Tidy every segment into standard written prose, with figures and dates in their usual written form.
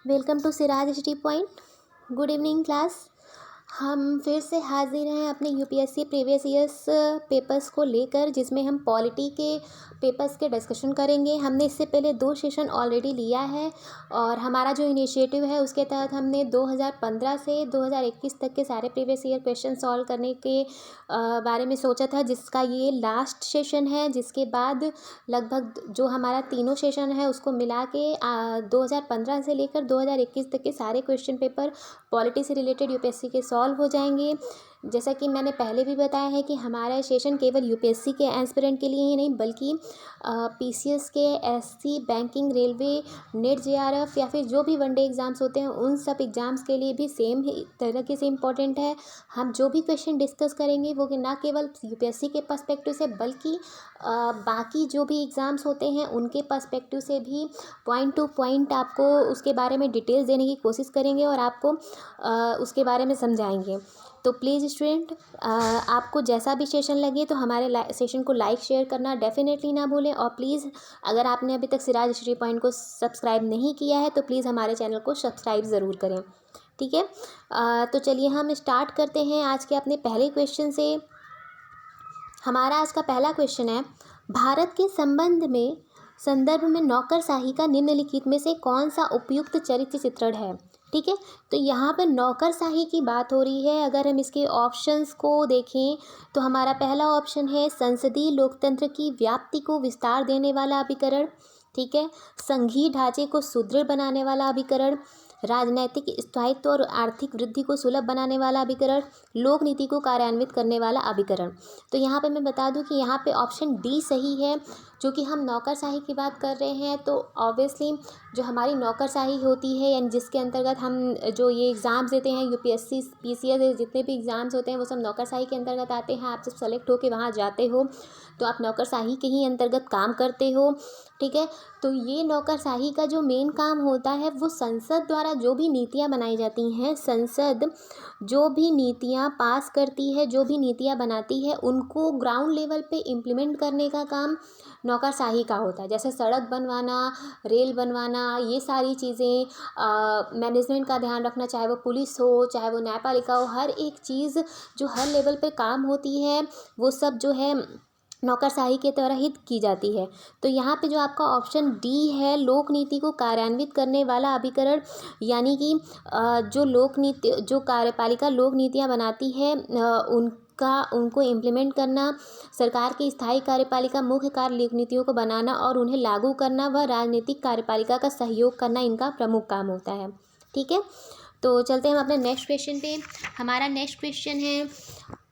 Welcome to Siraj HD point. Good evening class. हम फिर से हाजिर हैं अपने यूपीएससी प्रीवियस ईयर्स पेपर्स को लेकर, जिसमें हम पॉलिटी के पेपर्स के डिस्कशन करेंगे। हमने इससे पहले 2 सेशन ऑलरेडी लिया है और हमारा जो इनिशिएटिव है उसके तहत हमने 2015 से 2021 तक के सारे प्रीवियस ईयर क्वेश्चन सॉल्व करने के बारे में सोचा था, जिसका ये लास्ट सेशन है। जिसके बाद लगभग जो हमारा तीनों सेशन है उसको मिला के 2015 से लेकर 2021 तक के सारे क्वेश्चन पेपर पॉलिटी से रिलेटेड यूपीएससी के सॉल्व हो जाएंगे। जैसा कि मैंने पहले भी बताया है कि हमारा सेशन केवल यूपीएससी के एस्पिरेंट के लिए ही नहीं, बल्कि पीसीएस के, SC, banking, railway, net, JRF या फिर जो भी वनडे एग्ज़ाम्स होते हैं उन सब एग्ज़ाम्स के लिए भी सेम ही तरीके से इम्पोर्टेंट है। हम जो भी क्वेश्चन डिस्कस करेंगे वो कि ना केवल यूपीएससी के पर्सपेक्टिव से, बल्कि बाकी जो भी एग्ज़ाम्स होते हैं उनके पर्सपेक्टिव से भी पॉइंट टू पॉइंट आपको उसके बारे में डिटेल्स देने की कोशिश करेंगे और आपको उसके बारे में समझाएंगे। तो प्लीज़ स्टूडेंट, आपको जैसा भी सेशन लगे तो हमारे सेशन को लाइक शेयर करना डेफिनेटली ना भूलें। और प्लीज़ अगर आपने अभी तक सिराज एचडी पॉइंट को सब्सक्राइब नहीं किया है तो प्लीज़ हमारे चैनल को सब्सक्राइब ज़रूर करें, ठीक है। तो चलिए हम स्टार्ट करते हैं आज के अपने पहले क्वेश्चन से। हमारा आज का पहला क्वेश्चन है, भारत के संदर्भ में नौकरशाही का निम्नलिखित में से कौन सा उपयुक्त चरित्र चित्रण है। ठीक है, तो यहाँ पर नौकरशाही की बात हो रही है। अगर हम इसके ऑप्शंस को देखें तो हमारा पहला ऑप्शन है संसदीय लोकतंत्र की व्याप्ति को विस्तार देने वाला अभिकरण। ठीक है, संघीय ढांचे को सुदृढ़ बनाने वाला अभिकरण, राजनैतिक स्थायित्व और आर्थिक वृद्धि को सुलभ बनाने वाला अभिकरण, लोक नीति को कार्यान्वित करने वाला अभिकरण। तो यहाँ पे मैं बता दूं कि यहाँ पे ऑप्शन डी सही है। जो कि हम नौकरशाही की बात कर रहे हैं तो ऑब्वियसली जो हमारी नौकरशाही होती है, यानी जिसके अंतर्गत हम जो ये एग्ज़ाम्स देते हैं, यूपीएससी, पीसीएस, जितने भी एग्ज़ाम्स होते हैं वो सब नौकरशाही के अंतर्गत आते हैं। आप जब सेलेक्ट होकर वहाँ जाते हो तो आप नौकरशाही के ही अंतर्गत काम करते हो। ठीक है, तो ये नौकरशाही का जो मेन काम होता है वो संसद द्वारा जो भी नीतियाँ बनाई जाती हैं, संसद जो भी नीतियाँ पास करती है, जो भी नीतियाँ बनाती है, उनको ग्राउंड लेवल पे इम्प्लीमेंट करने का काम नौकरशाही का होता है। जैसे सड़क बनवाना, रेल बनवाना, ये सारी चीज़ें, मैनेजमेंट का ध्यान रखना, चाहे वो पुलिस हो, चाहे वो न्यायपालिका हो, हर एक चीज़ जो हर लेवल पे काम होती है वो सब जो है नौकरशाही के तरह ही की जाती है। तो यहाँ पे जो आपका ऑप्शन डी है, लोक नीति को कार्यान्वित करने वाला अभिकरण, यानी कि जो कार्यपालिका लोक नीतियाँ बनाती है उनको इम्प्लीमेंट करना, सरकार की स्थायी कार्यपालिका मुख्य कार्य लोक नीतियों को बनाना और उन्हें लागू करना, व राजनीतिक कार्यपालिका का सहयोग करना इनका प्रमुख काम होता है। ठीक है, तो चलते हैं हम अपने नेक्स्ट क्वेश्चन पे। हमारा नेक्स्ट क्वेश्चन है,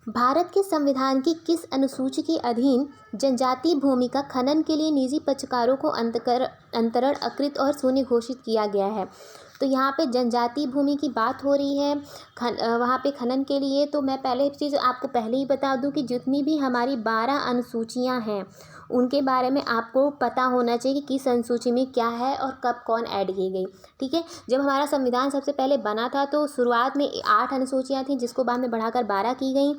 भारत के संविधान की किस अनुसूची के अधीन जनजातीय भूमि का खनन के लिए निजी पक्षकारों को अंतरण अकृत और शून्य घोषित किया गया है। तो यहाँ पे जनजातीय भूमि की बात हो रही है वहाँ पे खनन के लिए। तो मैं पहले चीज़ आपको पहले ही बता दूँ कि जितनी भी हमारी 12 अनुसूचियाँ हैं उनके बारे में आपको पता होना चाहिए कि किस अनुसूची में क्या है और कब कौन ऐड की गई। ठीक है, जब हमारा संविधान सबसे पहले बना था तो शुरुआत में 8 अनुसूचियाँ थीं, जिसको बाद में बढ़ाकर 12 की गई।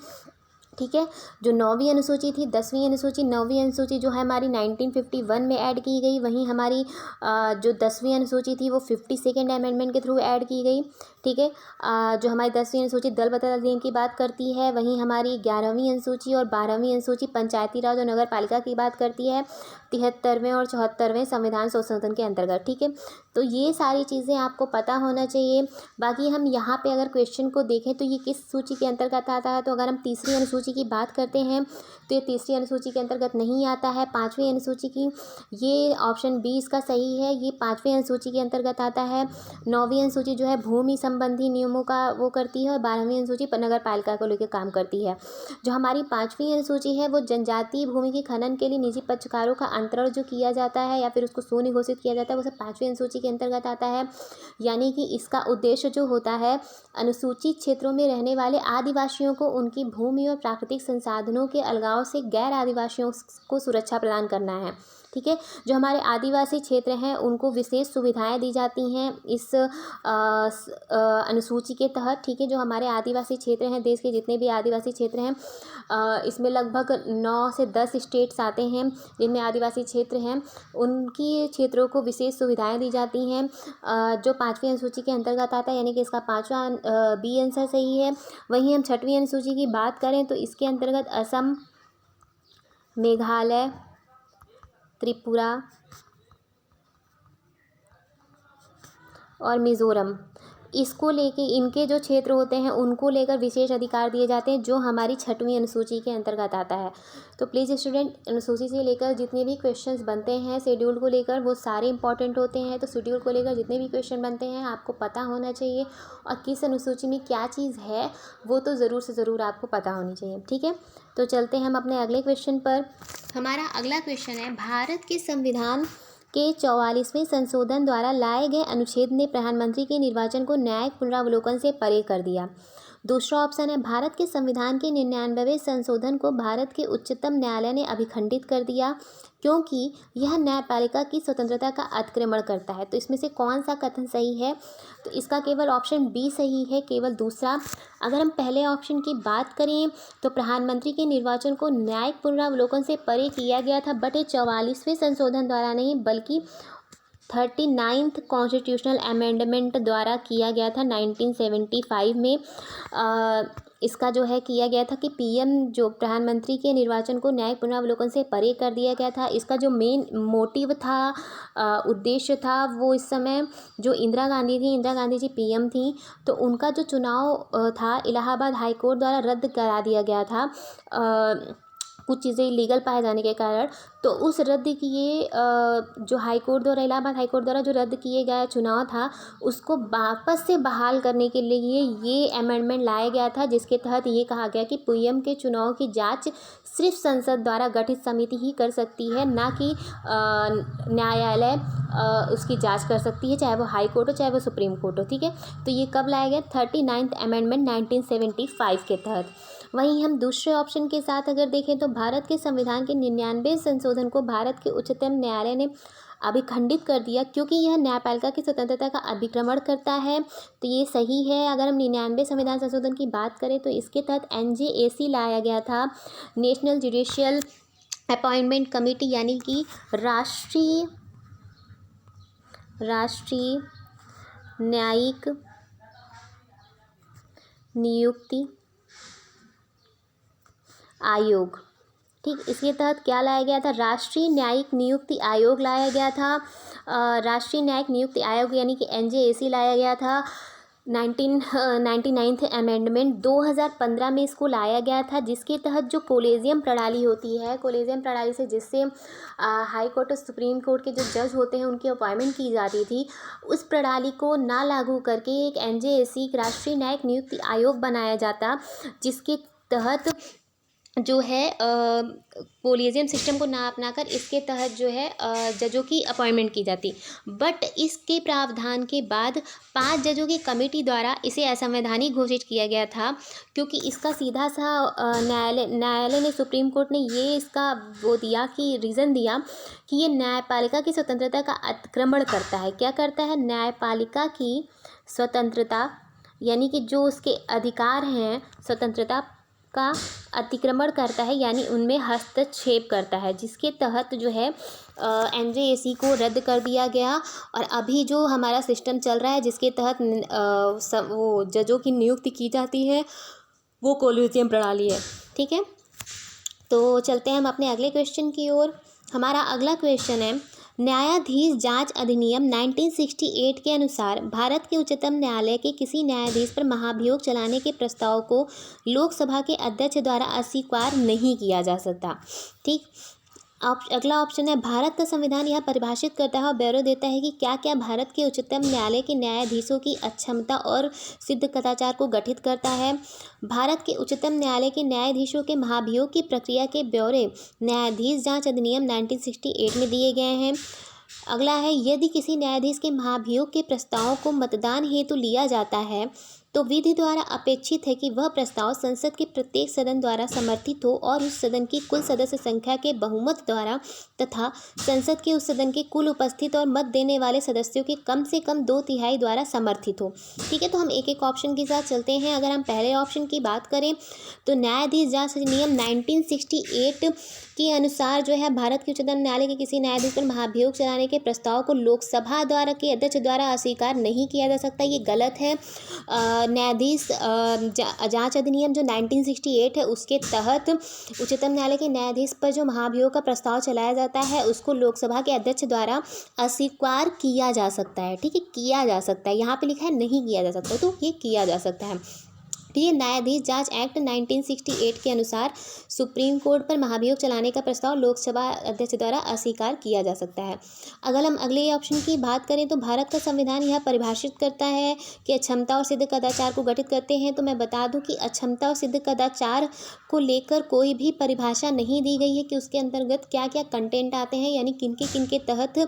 ठीक है, जो 9वीं अनुसूची थी, 10वीं अनुसूची, 9वीं अनुसूची जो है हमारी 1951 में ऐड की गई। वहीं हमारी जो 10वीं अनुसूची थी वो 52nd अमेंडमेंट के थ्रू ऐड की गई। ठीक है, जो हमारी 10वीं अनुसूची दल बदल अधीन की बात करती है, वहीं हमारी 11वीं अनुसूची और 12वीं अनुसूची पंचायती राज और नगर पालिका की बात करती है 73वें और 74वें संविधान संशोधन के अंतर्गत। ठीक है, तो ये सारी चीज़ें आपको पता होना चाहिए। बाकी हम यहाँ पे अगर क्वेश्चन को देखें तो ये किस सूची के अंतर्गत आता है, तो अगर हम तीसरी अनुसूची की बात करते हैं तो ये तीसरी अनुसूची के अंतर्गत नहीं आता है। 5वीं अनुसूची की, ये ऑप्शन बी इसका सही है, ये 5वीं अनुसूची के अंतर्गत आता है। 9वीं अनुसूची जो है भूमि संबंधी नियमों का वो करती है और 12वीं अनुसूची नगर पालिका को लेकर काम करती है। जो हमारी 5वीं अनुसूची है वो जनजातीय भूमि के खनन के लिए निजी पक्षकारों का अंतरण जो किया जाता है या फिर उसको शून्य घोषित किया जाता है, वो सब 5वीं अनुसूची के अंतर्गत आता है। यानी कि इसका उद्देश्य जो होता है, अनुसूचित क्षेत्रों में रहने वाले आदिवासियों को उनकी भूमि और प्राकृतिक संसाधनों के अलगाव प्रभाव से गैर आदिवासियों को सुरक्षा प्रदान करना है। ठीक है, जो हमारे आदिवासी क्षेत्र हैं उनको विशेष सुविधाएं दी जाती हैं इस अनुसूची के तहत। ठीक है, जो हमारे आदिवासी क्षेत्र हैं, देश के जितने भी आदिवासी क्षेत्र हैं, इसमें लगभग 9 से 10 स्टेट्स आते हैं जिनमें आदिवासी क्षेत्र हैं, उनकी क्षेत्रों को विशेष सुविधाएं दी जाती हैं, जो 5वीं अनुसूची के अंतर्गत आता है, यानी कि इसका 5वां बी आंसर सही है। वहीं हम 6वीं अनुसूची की बात करें तो इसके अंतर्गत असम, मेघालय, त्रिपुरा और मिज़ोरम, इसको लेके इनके जो क्षेत्र होते हैं उनको लेकर विशेष अधिकार दिए जाते हैं, जो हमारी 6वीं अनुसूची के अंतर्गत आता है। तो प्लीज़ स्टूडेंट, अनुसूची से लेकर जितने भी क्वेश्चंस बनते हैं शेड्यूल को लेकर वो सारे इंपॉर्टेंट होते हैं। तो शेड्यूल को लेकर जितने भी क्वेश्चन बनते हैं आपको पता होना चाहिए, और किस अनुसूची में क्या चीज़ है वो तो ज़रूर से ज़रूर आपको पता होनी चाहिए। ठीक है, तो चलते हैं हम अपने अगले क्वेश्चन पर। हमारा अगला क्वेश्चन है, भारत के संविधान के 44वें संशोधन द्वारा लाए गए अनुच्छेद ने प्रधानमंत्री के निर्वाचन को न्यायिक पुनरावलोकन से परे कर दिया। दूसरा ऑप्शन है, भारत के संविधान के 99वें संशोधन को भारत के उच्चतम न्यायालय ने अभिखंडित कर दिया क्योंकि यह न्यायपालिका की स्वतंत्रता का अतिक्रमण करता है। तो इसमें से कौन सा कथन सही है? तो इसका केवल ऑप्शन बी सही है, केवल दूसरा। अगर हम पहले ऑप्शन की बात करें तो प्रधानमंत्री के निर्वाचन को न्यायिक पुनरावलोकन से परे किया गया था, बट ये 44वें संशोधन द्वारा नहीं बल्कि 39th कॉन्स्टिट्यूशनल अमेंडमेंट द्वारा किया गया था 1975 में। इसका जो है किया गया था कि पीएम जो प्रधानमंत्री के निर्वाचन को न्यायिक पुनरावलोकन से परे कर दिया गया था। इसका जो मेन मोटिव था, उद्देश्य था, वो इस समय जो इंदिरा गांधी थी, इंदिरा गांधी जी पीएम थी, तो उनका जो चुनाव था इलाहाबाद हाई कोर्ट द्वारा रद्द करा दिया गया था कुछ चीज़ें इलीगल पाए जाने के कारण। तो उस रद्द किए जो हाई कोर्ट द्वारा, इलाहाबाद हाई कोर्ट द्वारा जो रद्द किए गया चुनाव था उसको वापस से बहाल करने के लिए ये अमेंडमेंट लाया गया था, जिसके तहत ये कहा गया कि पीएम के चुनाव की जांच सिर्फ संसद द्वारा गठित समिति ही कर सकती है, ना कि न्यायालय उसकी जांच कर सकती है, चाहे वो हाई कोर्ट हो चाहे वो सुप्रीम कोर्ट हो। ठीक है, तो ये कब लाया गया? 39th अमेंडमेंट 1975 के तहत। वहीं हम दूसरे ऑप्शन के साथ अगर देखें तो भारत के संविधान के 99वें संशोधन को भारत के उच्चतम न्यायालय ने अभिखंडित कर दिया क्योंकि यह न्यायपालिका की स्वतंत्रता का अतिक्रमण करता है। तो ये सही है। अगर हम 99वें संविधान संशोधन की बात करें तो इसके तहत NJAC लाया गया था, नेशनल जुडिशियल अपॉइंटमेंट कमेटी, यानी कि राष्ट्रीय न्यायिक नियुक्ति आयोग। ठीक, इसके तहत क्या लाया गया था? राष्ट्रीय न्यायिक नियुक्ति आयोग लाया गया था। राष्ट्रीय न्यायिक नियुक्ति आयोग यानी कि NJAC लाया गया था। 99th अमेंडमेंट 2015 में इसको लाया गया था, जिसके तहत जो कोलेजियम प्रणाली होती है, कोलेजियम प्रणाली से जिससे हाई कोर्ट और सुप्रीम कोर्ट के जो जज होते हैं उनकी अपॉइंटमेंट की जाती थी, उस प्रणाली को ना लागू करके एक NJAC राष्ट्रीय न्यायिक नियुक्ति आयोग बनाया जाता, जिसके तहत जो है कोलेजियम सिस्टम को ना अपनाकर इसके तहत जो है जजों की अपॉइंटमेंट की जाती। बट इसके प्रावधान के बाद 5 जजों की कमेटी द्वारा इसे असंवैधानिक घोषित किया गया था, क्योंकि इसका सीधा सा न्यायालय ने, सुप्रीम कोर्ट ने ये इसका वो दिया कि रीज़न दिया कि ये न्यायपालिका की स्वतंत्रता का अतिक्रमण करता है। क्या करता है? न्यायपालिका की स्वतंत्रता, यानी कि जो उसके अधिकार हैं स्वतंत्रता का अतिक्रमण करता है, यानी उनमें हस्तक्षेप करता है, जिसके तहत जो है NJAC को रद्द कर दिया गया। और अभी जो हमारा सिस्टम चल रहा है जिसके तहत वो जजों की नियुक्ति की जाती है वो कोलेजियम प्रणाली है। ठीक है, तो चलते हैं हम अपने अगले क्वेश्चन की ओर। हमारा अगला क्वेश्चन है, न्यायाधीश जांच अधिनियम 1968 के अनुसार भारत के उच्चतम न्यायालय के किसी न्यायाधीश पर महाभियोग चलाने के प्रस्ताव को लोकसभा के अध्यक्ष द्वारा अस्वीकार नहीं किया जा सकता। ठीक, अगला ऑप्शन है, भारत का संविधान यह परिभाषित करता है और ब्यौरा देता है कि क्या क्या भारत के उच्चतम न्यायालय के न्यायाधीशों की अक्षमता और सिद्ध कदाचार को गठित करता है। भारत के उच्चतम न्यायालय के न्यायाधीशों के महाभियोग की प्रक्रिया के ब्यौरे न्यायाधीश जांच अधिनियम 1968 में दिए गए हैं। अगला है, यदि किसी न्यायाधीश के महाभियोग के प्रस्तावों को मतदान हेतु लिया जाता है तो विधि द्वारा अपेक्षित है कि वह प्रस्ताव संसद के प्रत्येक सदन द्वारा समर्थित हो और उस सदन की कुल सदस्य संख्या के बहुमत द्वारा तथा संसद के उस सदन के कुल उपस्थित और मत देने वाले सदस्यों के कम से कम 2/3 द्वारा समर्थित हो। ठीक है, तो हम एक एक ऑप्शन के साथ चलते हैं। अगर हम पहले ऑप्शन की बात करें तो न्यायाधीश जांच अधिनियम 1968 के अनुसार जो है भारत के उच्चतम न्यायालय के किसी न्यायाधीश पर महाभियोग चलाने के प्रस्ताव को लोकसभा द्वारा के अध्यक्ष द्वारा अस्वीकार नहीं किया जा सकता। ये गलत है। न्यायाधीश जांच अधिनियम जो 1968 है उसके तहत उच्चतम न्यायालय के न्यायाधीश पर जो महाभियोग का प्रस्ताव चलाया जाता है उसको लोकसभा के अध्यक्ष द्वारा अस्वीकार किया जा सकता है। ठीक है, किया जा सकता है, यहाँ पे लिखा है नहीं किया जा सकता, तो ये किया जा सकता है। ठीक है, न्यायाधीश जांच एक्ट 1968 के अनुसार सुप्रीम कोर्ट पर महाभियोग चलाने का प्रस्ताव लोकसभा अध्यक्ष द्वारा अस्वीकार किया जा सकता है। अगर हम अगले ऑप्शन की बात करें तो भारत का संविधान यह परिभाषित करता है कि अक्षमता और सिद्ध कदाचार को गठित करते हैं। तो मैं बता दूं कि अक्षमता और सिद्ध कदाचार को लेकर कोई भी परिभाषा नहीं दी गई है कि उसके अंतर्गत क्या क्या कंटेंट आते हैं, यानी किनके तहत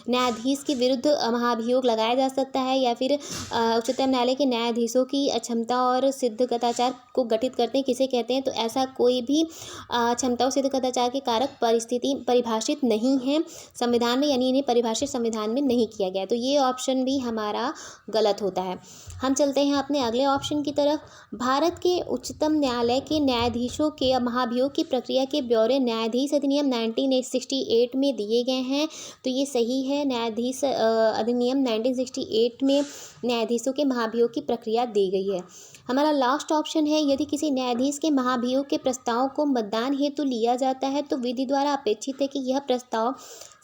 न्यायाधीश के विरुद्ध महाभियोग लगाया जा सकता है या फिर उच्चतम न्यायालय के न्यायाधीशों की अक्षमता और सिद्ध कदाचार को गठित करते हैं, किसे कहते हैं। तो ऐसा कोई भी क्षमता और सिद्ध कदाचार के कारक परिस्थिति परिभाषित नहीं है संविधान में, यानी इन्हें परिभाषित संविधान में नहीं किया गया। तो ये ऑप्शन भी हमारा गलत होता है। हम चलते हैं अपने अगले ऑप्शन की तरफ। भारत के उच्चतम न्यायालय के न्यायाधीशों के महाभियोग की प्रक्रिया के ब्यौरे न्यायाधीश अधिनियम 1968 में दिए गए हैं। तो ये सही है, न्यायाधीश अधिनियम 1968 में न्यायाधीशों के महाभियोग की प्रक्रिया दी गई है। हमारा लास्ट ऑप्शन है, यदि किसी न्यायाधीश के महाभियोग के प्रस्ताव को मतदान हेतु लिया जाता है तो विधि द्वारा अपेक्षित है कि यह प्रस्ताव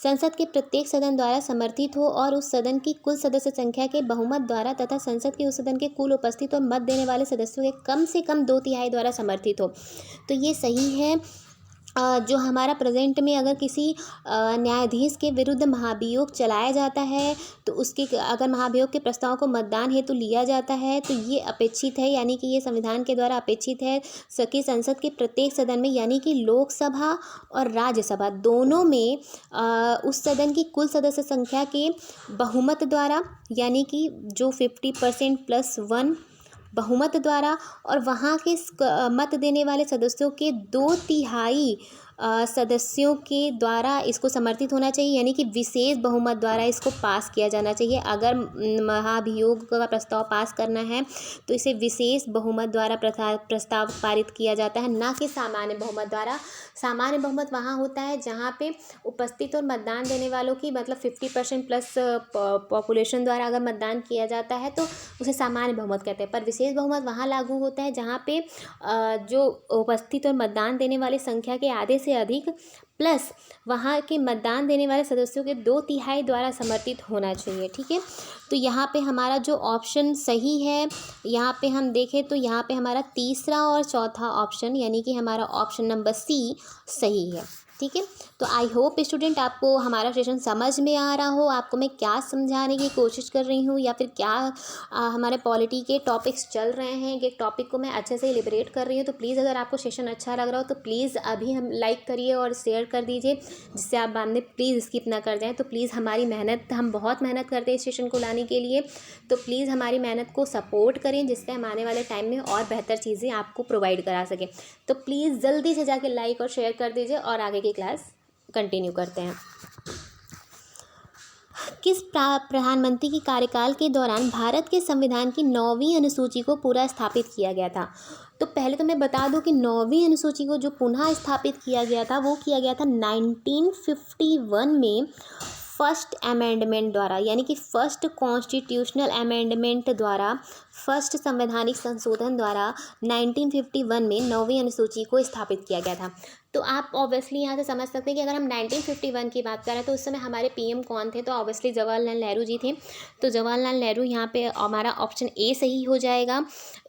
संसद के प्रत्येक सदन द्वारा समर्थित हो और उस सदन की कुल सदस्य संख्या के बहुमत द्वारा तथा संसद के उस सदन के कुल उपस्थित और मत देने वाले सदस्यों के कम से कम 2/3 द्वारा समर्थित हो। तो ये सही है। जो हमारा प्रेजेंट में अगर किसी न्यायाधीश के विरुद्ध महाभियोग चलाया जाता है तो उसके अगर महाभियोग के प्रस्ताव को मतदान हेतु लिया जाता है तो ये अपेक्षित है, यानी कि ये संविधान के द्वारा अपेक्षित है कि संसद के प्रत्येक सदन में, यानी कि लोकसभा और राज्यसभा दोनों में उस सदन की कुल सदस्य संख्या के बहुमत द्वारा, यानी कि जो 50% + 1 बहुमत द्वारा और वहाँ के मत देने वाले सदस्यों के 2/3 सदस्यों के द्वारा इसको समर्थित होना चाहिए, यानी कि विशेष बहुमत द्वारा इसको पास किया जाना चाहिए। अगर महाभियोग का प्रस्ताव पास करना है तो इसे विशेष बहुमत द्वारा प्रस्ताव पारित किया जाता है, ना कि सामान्य बहुमत द्वारा। सामान्य बहुमत वहाँ होता है जहाँ पे उपस्थित और मतदान देने वालों की मतलब 50% प्लस पॉपुलेशन द्वारा अगर मतदान किया जाता है तो उसे सामान्य बहुमत कहते हैं। पर विशेष बहुमत वहाँ लागू होता है जहाँ पे जो उपस्थित और मतदान देने वाली संख्या के आधे से अधिक प्लस वहाँ के मतदान देने वाले सदस्यों के 2/3 द्वारा समर्थित होना चाहिए। ठीक है, तो यहाँ पे हमारा जो ऑप्शन सही है, यहाँ पे हम देखें तो यहाँ पे हमारा तीसरा और चौथा ऑप्शन, यानी कि हमारा ऑप्शन नंबर सी सही है। ठीक है, तो आई होप स्टूडेंट आपको हमारा सेशन समझ में आ रहा हो, आपको मैं क्या समझाने की कोशिश कर रही हूँ या फिर क्या हमारे पॉलिटी के टॉपिक्स चल रहे हैं, एक टॉपिक को मैं अच्छे से लिबरेट कर रही हूँ। तो प्लीज़ अगर आपको सेशन अच्छा लग रहा हो तो प्लीज़ अभी हम लाइक करिए और शेयर कर दीजिए, जिससे आप बाद में प्लीज़ स्किप ना कर जाएँ। तो प्लीज़ हमारी मेहनत, हम बहुत मेहनत करते हैं इस सेशन को लाने के लिए, तो प्लीज़ हमारी मेहनत को सपोर्ट करें जिससे हम आने वाले टाइम में और बेहतर चीज़ें आपको प्रोवाइड करा सकें। तो प्लीज़ जल्दी से जाके लाइक और शेयर कर दीजिए और आगे की क्लास कंटिन्यू करते हैं। किस प्रधानमंत्री के कार्यकाल के दौरान भारत के संविधान की 9वीं अनुसूची को पुनः स्थापित किया गया था? तो पहले तो मैं बता दूं कि 9वीं अनुसूची को जो पुनः स्थापित किया गया था वो किया गया था 1951 में फर्स्ट अमेंडमेंट द्वारा, यानी कि फर्स्ट कॉन्स्टिट्यूशनल अमेंडमेंट द्वारा, फर्स्ट संवैधानिक संशोधन द्वारा 1951 में 9वीं अनुसूची को स्थापित किया गया था। तो आप ऑब्वियसली यहाँ से समझ सकते हैं कि अगर हम 1951 की बात करें तो उस समय हमारे पीएम कौन थे, तो ऑब्वियसली जवाहरलाल नेहरू जी थे। तो जवाहरलाल नेहरू यहाँ पे हमारा ऑप्शन ए सही हो जाएगा।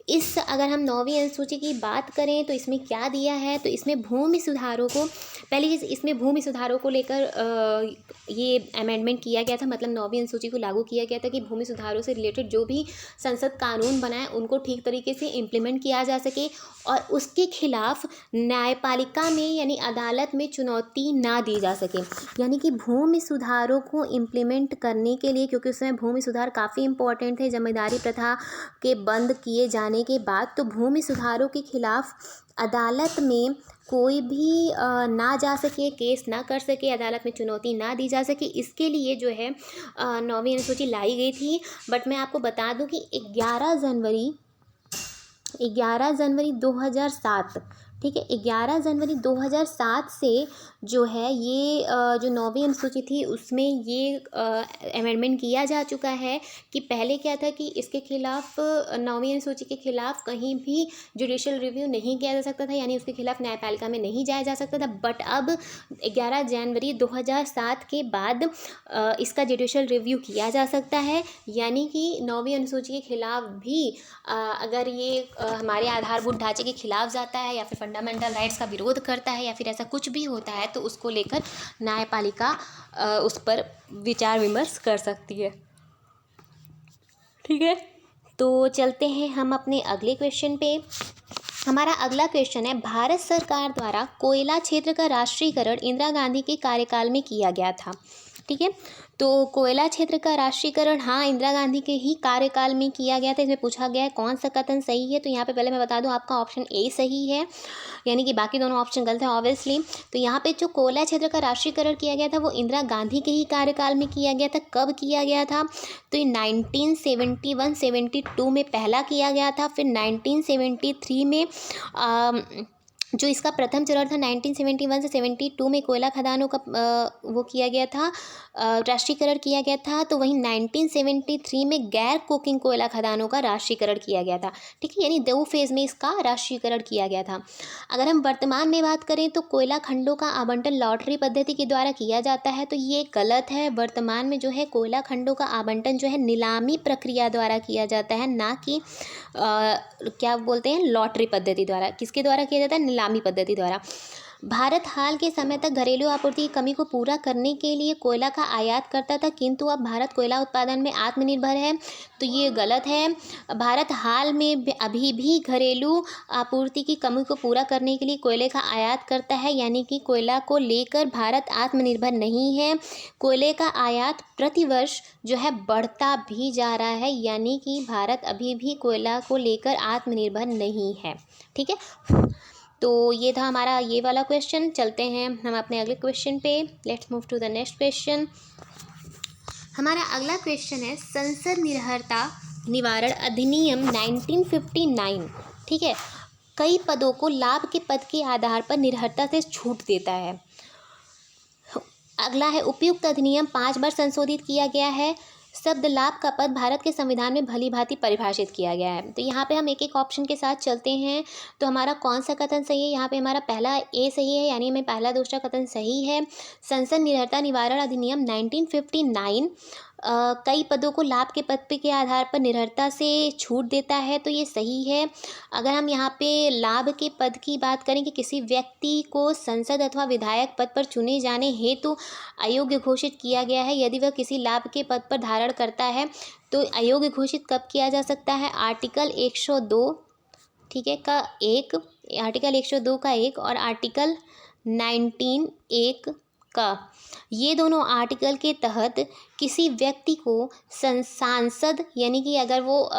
अगर हम 9वीं अनुसूची की बात करें तो इसमें क्या दिया है, तो इसमें भूमि सुधारों को, पहली चीज़ इसमें भूमि सुधारों को लेकर ये अमेंडमेंट किया गया था, मतलब 9वीं अनुसूची को लागू किया गया था कि भूमि सुधारों से रिलेटेड जो भी संसद कानून बनाए उनको ठीक तरीके से इम्प्लीमेंट किया जा सके और उसके खिलाफ न्यायपालिका में यानी अदालत में चुनौती ना दी जा सके। यानी कि भूमि सुधारों को इम्प्लीमेंट करने के लिए, क्योंकि उसमें भूमि सुधार काफ़ी इंपॉर्टेंट थे जमींदारी प्रथा के बंद किए जाने के बाद, तो भूमि सुधारों के खिलाफ अदालत में कोई भी ना जा सके, केस ना कर सके, अदालत में चुनौती ना दी जा सके, इसके लिए जो है 9वीं अनुसूची लाई गई थी। बट मैं आपको बता दूं कि 11 जनवरी 2007, ठीक है, 11 जनवरी 2007 से जो है ये जो 9वीं अनुसूची थी उसमें ये अमेंडमेंट किया जा चुका है कि पहले क्या था कि इसके खिलाफ 9वीं अनुसूची के खिलाफ कहीं भी जुडिशियल रिव्यू नहीं किया जा सकता था, यानी उसके खिलाफ न्यायपालिका में नहीं जाया जा सकता था। बट अब 11 जनवरी 2007 के बाद इसका जुडिशियल रिव्यू किया जा सकता है, यानी कि 9वीं अनुसूची के खिलाफ भी अगर ये हमारे आधारभूत ढांचे के खिलाफ जाता है या फिर फंडामेंटल राइट्स का विरोध करता है या फिर ऐसा कुछ भी होता है तो उसको लेकर न्यायपालिका उस पर विचार विमर्श कर सकती है। ठीक है, तो चलते हैं हम अपने अगले क्वेश्चन पे। हमारा अगला क्वेश्चन है, भारत सरकार द्वारा कोयला क्षेत्र का राष्ट्रीयकरण इंदिरा गांधी के कार्यकाल में किया गया था। ठीक है, तो कोयला क्षेत्र का राष्ट्रीयकरण हाँ इंदिरा गांधी के ही कार्यकाल में किया गया था। इसमें पूछा गया है कौन सा कथन सही है, तो यहाँ पे पहले मैं बता दूँ आपका ऑप्शन ए सही है, यानी कि बाकी दोनों ऑप्शन गलत है ऑब्वियसली। तो यहाँ पे जो कोयला क्षेत्र का राष्ट्रीयकरण किया गया था वो इंदिरा गांधी के ही कार्यकाल में किया गया था। कब किया गया था, तो ये 1971-72 में पहला किया गया था, फिर 1973 में जो इसका प्रथम चरण था 1971 से 72 में कोयला खदानों का वो किया गया था, राष्ट्रीयकरण किया गया था। तो वहीं 1973 में गैर कोकिंग कोयला खदानों का राष्ट्रीयकरण किया गया था। ठीक है, यानी 2 फेज़ में इसका राष्ट्रीयकरण किया गया था। अगर हम वर्तमान में बात करें तो कोयला खंडों का आवंटन लॉटरी पद्धति के द्वारा किया जाता है, तो ये गलत है। वर्तमान में जो है कोयला खंडों का आवंटन जो है नीलामी प्रक्रिया द्वारा किया जाता है, ना कि क्या बोलते हैं लॉटरी पद्धति द्वारा। किसके द्वारा किया जाता है, नीलामी पद्धति द्वारा। भारत हाल के समय तक घरेलू आपूर्ति की कमी को पूरा करने के लिए कोयला का आयात करता था, किंतु अब भारत कोयला उत्पादन में आत्मनिर्भर है, तो ये गलत है। भारत हाल में अभी भी घरेलू आपूर्ति की कमी को पूरा करने के लिए कोयले का आयात करता है, यानी कि कोयला को लेकर भारत आत्मनिर्भर नहीं है। कोयले का आयात प्रतिवर्ष जो है बढ़ता भी जा रहा है, यानी कि भारत अभी भी कोयला को लेकर आत्मनिर्भर नहीं है। ठीक है, तो ये था हमारा ये वाला क्वेश्चन। चलते हैं हम अपने अगले क्वेश्चन पे। Let's move to the next question. हमारा अगला क्वेश्चन है, संसद निर्भरता निवारण अधिनियम 1959, ठीक है, कई पदों को लाभ के पद के आधार पर निर्भरता से छूट देता है। अगला है, उपयुक्त अधिनियम 5 बार संशोधित किया गया है। शब्द लाभ का पद भारत के संविधान में भली भांति परिभाषित किया गया है। तो यहाँ पे हम एक एक ऑप्शन के साथ चलते हैं, तो हमारा कौन सा कथन सही है। यहाँ पे हमारा पहला ए सही है, यानी हमें पहला दूसरा कथन सही है। संसद निर्भरता निवारण अधिनियम 1959 कई पदों को लाभ के पद के आधार पर निर्भरता से छूट देता है, तो ये सही है। अगर हम यहाँ पे लाभ के पद की बात करें कि किसी व्यक्ति को संसद अथवा विधायक पद पर चुने जाने हेतु अयोग्य घोषित किया गया है, यदि वह किसी लाभ के पद पर धारण करता है, तो अयोग्य घोषित कब किया जा सकता है, आर्टिकल 102, ठीक है, का एक, आर्टिकल 102 का एक और आर्टिकल 19(1) का, ये दोनों आर्टिकल के तहत किसी व्यक्ति को सांसद, यानी कि अगर वो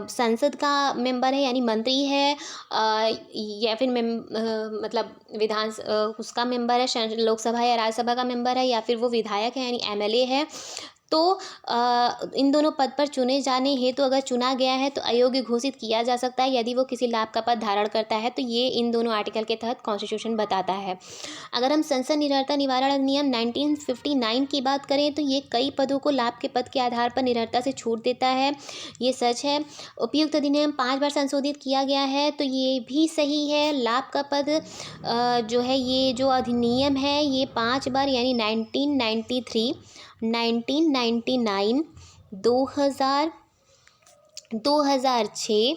संसद का मेंबर है यानी मंत्री है, या फिर मतलब विधान उसका मेंबर है, लोकसभा या राज्यसभा का मेंबर है, या फिर वो विधायक है यानी एमएलए है, तो इन दोनों पद पर चुने जाने हेतु अगर चुना गया है तो अयोग्य घोषित किया जा सकता है यदि वो किसी लाभ का पद धारण करता है। तो ये इन दोनों आर्टिकल के तहत कॉन्स्टिट्यूशन बताता है। अगर हम संसद निर्भरता निवारण अधिनियम 1959 की बात करें तो ये कई पदों को लाभ के पद के आधार पर निर्भरता से छूट देता है, ये सच है। उपयुक्त अधिनियम 5 बार संशोधित किया गया है, तो ये भी सही है। लाभ का पद जो है, ये जो अधिनियम है ये 5 बार यानी 1993, 1999, 2000, 2006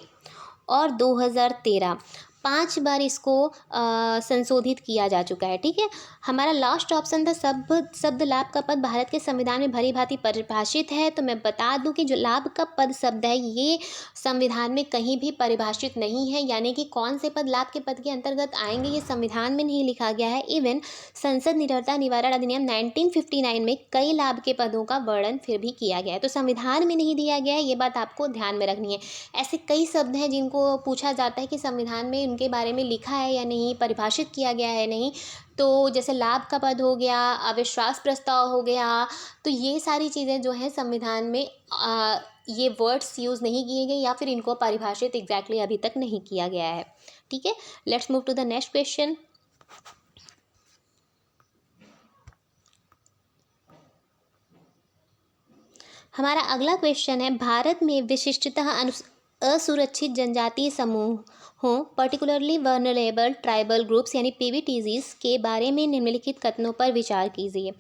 और 2013 5 बार इसको संशोधित किया जा चुका है। ठीक है, हमारा लास्ट ऑप्शन था शब्द लाभ का पद भारत के संविधान में भली भांति परिभाषित है। तो मैं बता दूं कि जो लाभ का पद शब्द है ये संविधान में कहीं भी परिभाषित नहीं है, यानी कि कौन से पद लाभ के पद के अंतर्गत आएंगे ये संविधान में नहीं लिखा गया है। इवन संसद निरर्था निवारण अधिनियम 1959 में कई लाभ के पदों का वर्णन फिर भी किया गया है, तो संविधान में नहीं दिया गया है, ये बात आपको ध्यान में रखनी है। ऐसे कई शब्द हैं जिनको पूछा जाता है कि संविधान में उनके बारे में लिखा है या नहीं, परिभाषित किया गया है नहीं। तो जैसे लाभ का पद हो गया, अविश्वास प्रस्ताव हो गया, तो ये सारी चीज़ें जो हैं संविधान में ये वर्ड्स यूज़ नहीं किए गए या फिर इनको परिभाषित एग्जैक्टली अभी तक नहीं किया गया है। ठीक है, let's move to the next question. हमारा अगला क्वेश्चन है, भारत में विशिष्टतः असुरक्षित जनजातीय समूहों पर्टिकुलरली वर्नरेबल ट्राइबल ग्रुप्स यानी पीवीटीजीज के बारे में निम्नलिखित कथनों पर विचार कीजिए।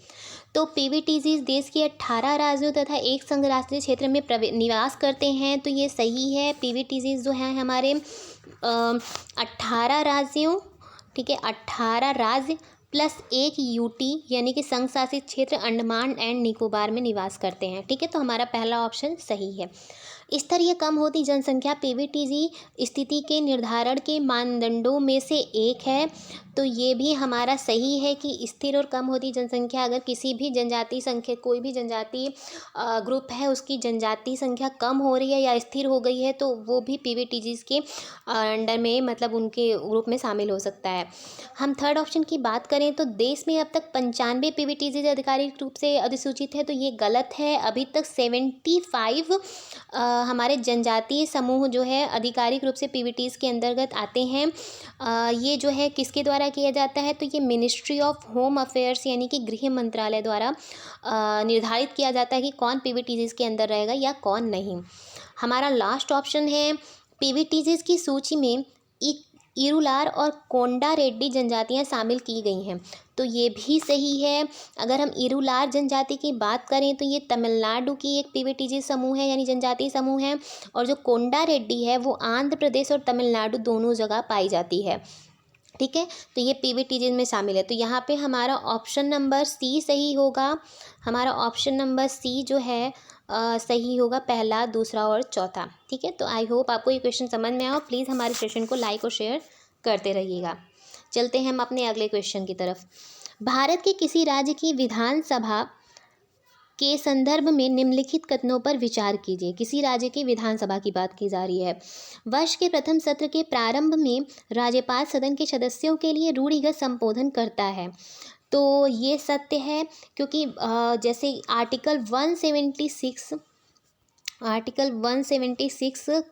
तो पीवीटीजीज देश के 18 राज्यों तथा एक संघ राष्ट्रीय क्षेत्र में निवास करते हैं, तो ये सही है। पीवीटीजीज जो हैं हमारे 18 राज्यों, ठीक है, 18 राज्य प्लस एक यूटी यानी कि संघ शासित क्षेत्र अंडमान एंड निकोबार में निवास करते हैं। ठीक है, तो हमारा पहला ऑप्शन सही है। स्तरीय कम होती जनसंख्या पीवीटीजी स्थिति के निर्धारण के मानदंडों में से एक है, तो ये भी हमारा सही है कि स्थिर और कम होती जनसंख्या, अगर किसी भी जनजाति संख्या, कोई भी जनजाति ग्रुप है उसकी जनजाति संख्या कम हो रही है या स्थिर हो गई है, तो वो भी पीवीटीजीज के अंडर में, मतलब उनके ग्रुप में शामिल हो सकता है। हम थर्ड ऑप्शन की बात करें तो देश में अब तक 95 पीवीटीजीज आधिकारिक रूप से अधिसूचित है, तो ये गलत है। अभी तक 75 हमारे जनजातीय समूह जो है आधिकारिक रूप से पीवीटीज के अंतर्गत आते हैं। ये जो है किसके द्वारा किया जाता है, तो ये मिनिस्ट्री ऑफ होम अफेयर्स यानी कि गृह मंत्रालय द्वारा निर्धारित किया जाता है कि कौन पीवीटीज के अंदर रहेगा या कौन नहीं। हमारा लास्ट ऑप्शन है, पीवीटीज की सूची में इरुलार और कोंडा रेड्डी जनजातियां शामिल की गई हैं, तो ये भी सही है। अगर हम इरुलार जनजाति की बात करें तो ये तमिलनाडु की एक पीवीटीजी समूह है यानी जनजातीय समूह है, और जो कोंडा रेड्डी है वो आंध्र प्रदेश और तमिलनाडु दोनों जगह पाई जाती है। ठीक है, तो ये पीवीटीजी में शामिल है, तो यहाँ पे हमारा ऑप्शन नंबर सी सही होगा। हमारा ऑप्शन नंबर सी जो है सही होगा, पहला, दूसरा और चौथा। ठीक है, तो आई होप आपको ये क्वेश्चन समझ में आओ। प्लीज़ हमारे सेशन को लाइक और शेयर करते रहिएगा। चलते हैं हम अपने अगले क्वेश्चन की तरफ। भारत के किसी राज्य की विधानसभा के संदर्भ में निम्नलिखित कथनों पर विचार कीजिए। किसी राज्य की विधानसभा की बात की जा रही है। वर्ष के प्रथम सत्र के प्रारंभ में राज्यपाल सदन के सदस्यों के लिए रूढ़िगत संबोधन करता है, तो ये सत्य है, क्योंकि जैसे आर्टिकल 176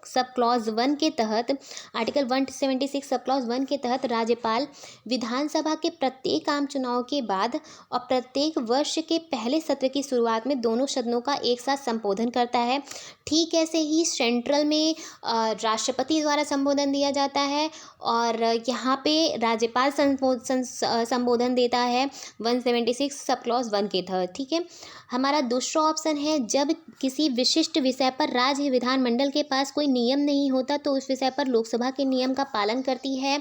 सब क्लॉज 1 के तहत, आर्टिकल 176 सब क्लॉज 1 के तहत राज्यपाल विधानसभा के प्रत्येक आम चुनाव के बाद और प्रत्येक वर्ष के पहले सत्र की शुरुआत में दोनों सदनों का एक साथ संबोधन करता है। ठीक ऐसे ही सेंट्रल में राष्ट्रपति द्वारा संबोधन दिया जाता है और यहाँ पे राज्यपाल संबोधन देता है 176 सब क्लॉज 1 के तहत। ठीक है, हमारा दूसरा ऑप्शन है, जब किसी विशिष्ट विषय पर राज्य विधानमंडल के पास कोई नियम नहीं होता तो उस विषय पर लोकसभा के नियम का पालन करती है,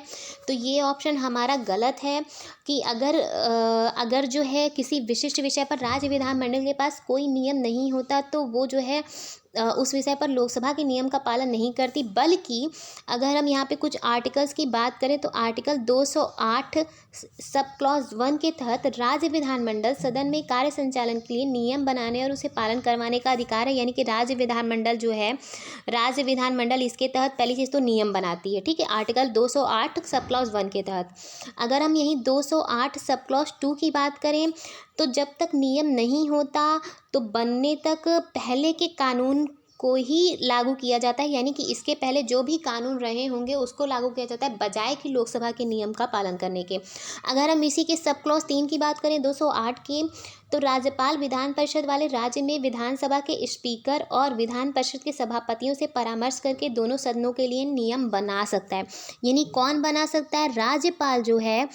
तो ये ऑप्शन हमारा गलत है कि अगर जो है किसी विशिष्ट विषय पर राज्य विधानमंडल के पास कोई नियम नहीं होता तो वो जो है उस विषय पर लोकसभा के नियम का पालन नहीं करती, बल्कि अगर हम यहाँ पे कुछ आर्टिकल्स की बात करें तो आर्टिकल 208 सब क्लॉज 1 के तहत राज्य विधानमंडल सदन में कार्य संचालन के लिए नियम बनाने और उसे पालन करवाने का अधिकार है, यानी कि राज्य विधानमंडल जो है, राज्य विधानमंडल इसके तहत पहली चीज़ तो नियम बनाती है। ठीक है, आर्टिकल 208 सब क्लॉज 1 के तहत। अगर हम यहीं 208 सब क्लॉज 2 की बात करें तो जब तक नियम नहीं होता तो बनने तक पहले के कानून को ही लागू किया जाता है, यानी कि इसके पहले जो भी कानून रहे होंगे उसको लागू किया जाता है बजाय कि लोकसभा के नियम का पालन करने के। अगर हम इसी के सब क्लॉज 3 की बात करें 208 की, तो राज्यपाल विधान परिषद वाले राज्य में विधानसभा के स्पीकर और विधान परिषद के सभापतियों से परामर्श करके दोनों सदनों के लिए नियम बना सकता है। यानी कौन बना सकता है? राज्यपाल जो है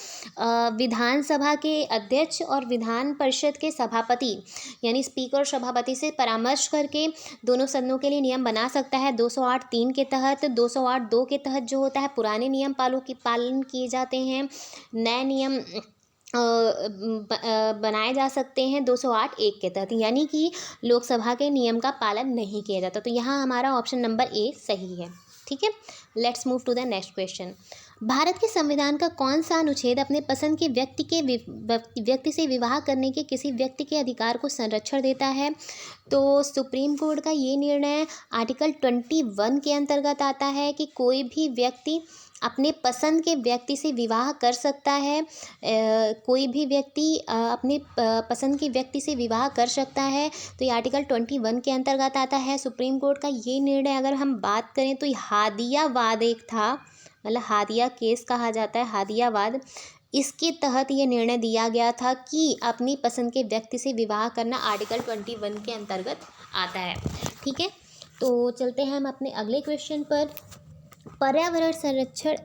विधानसभा के अध्यक्ष और विधान परिषद के सभापति यानी स्पीकर और सभापति से परामर्श करके दोनों सदनों के लिए नियम बना सकता है। 208(3) के तहत, 208(2) के तहत जो होता है पुराने नियम पालन किए जाते हैं, नए नियम बनाए जा सकते हैं 208(1) के तहत, यानी कि लोकसभा के नियम का पालन नहीं किया जाता। तो यहाँ हमारा ऑप्शन नंबर ए सही है। ठीक है, let's move to the next question. Bharat के संविधान का कौन सा अनुच्छेद अपने पसंद के व्यक्ति से विवाह करने के किसी व्यक्ति के अधिकार को संरक्षण देता है? तो सुप्रीम कोर्ट का ये निर्णय आर्टिकल 21 के अंतर्गत आता है कि कोई भी व्यक्ति अपने पसंद के व्यक्ति से विवाह कर सकता है। कोई भी व्यक्ति अपने पसंद के व्यक्ति से विवाह कर सकता है। तो ये आर्टिकल 21 के अंतर्गत आता है। सुप्रीम कोर्ट का ये निर्णय अगर हम बात करें तो हादियावाद एक था, मतलब हादिया केस कहा जाता है, हादियावाद। इसके तहत ये निर्णय दिया गया था कि अपनी पसंद के व्यक्ति से विवाह करना आर्टिकल 21 के अंतर्गत आता है। ठीक है, तो चलते हैं हम अपने अगले क्वेश्चन पर। पर्यावरण संरक्षण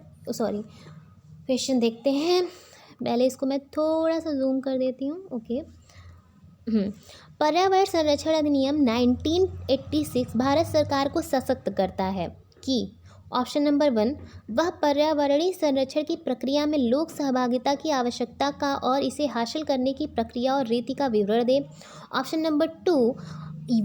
क्वेश्चन देखते हैं। पहले इसको मैं थोड़ा सा जूम कर देती हूँ। ओके। पर्यावरण संरक्षण अधिनियम 1986 भारत सरकार को सशक्त करता है कि ऑप्शन नंबर 1, वह पर्यावरणीय संरक्षण की प्रक्रिया में लोक सहभागिता की आवश्यकता का और इसे हासिल करने की प्रक्रिया और रीति का विवरण दे। ऑप्शन नंबर 2,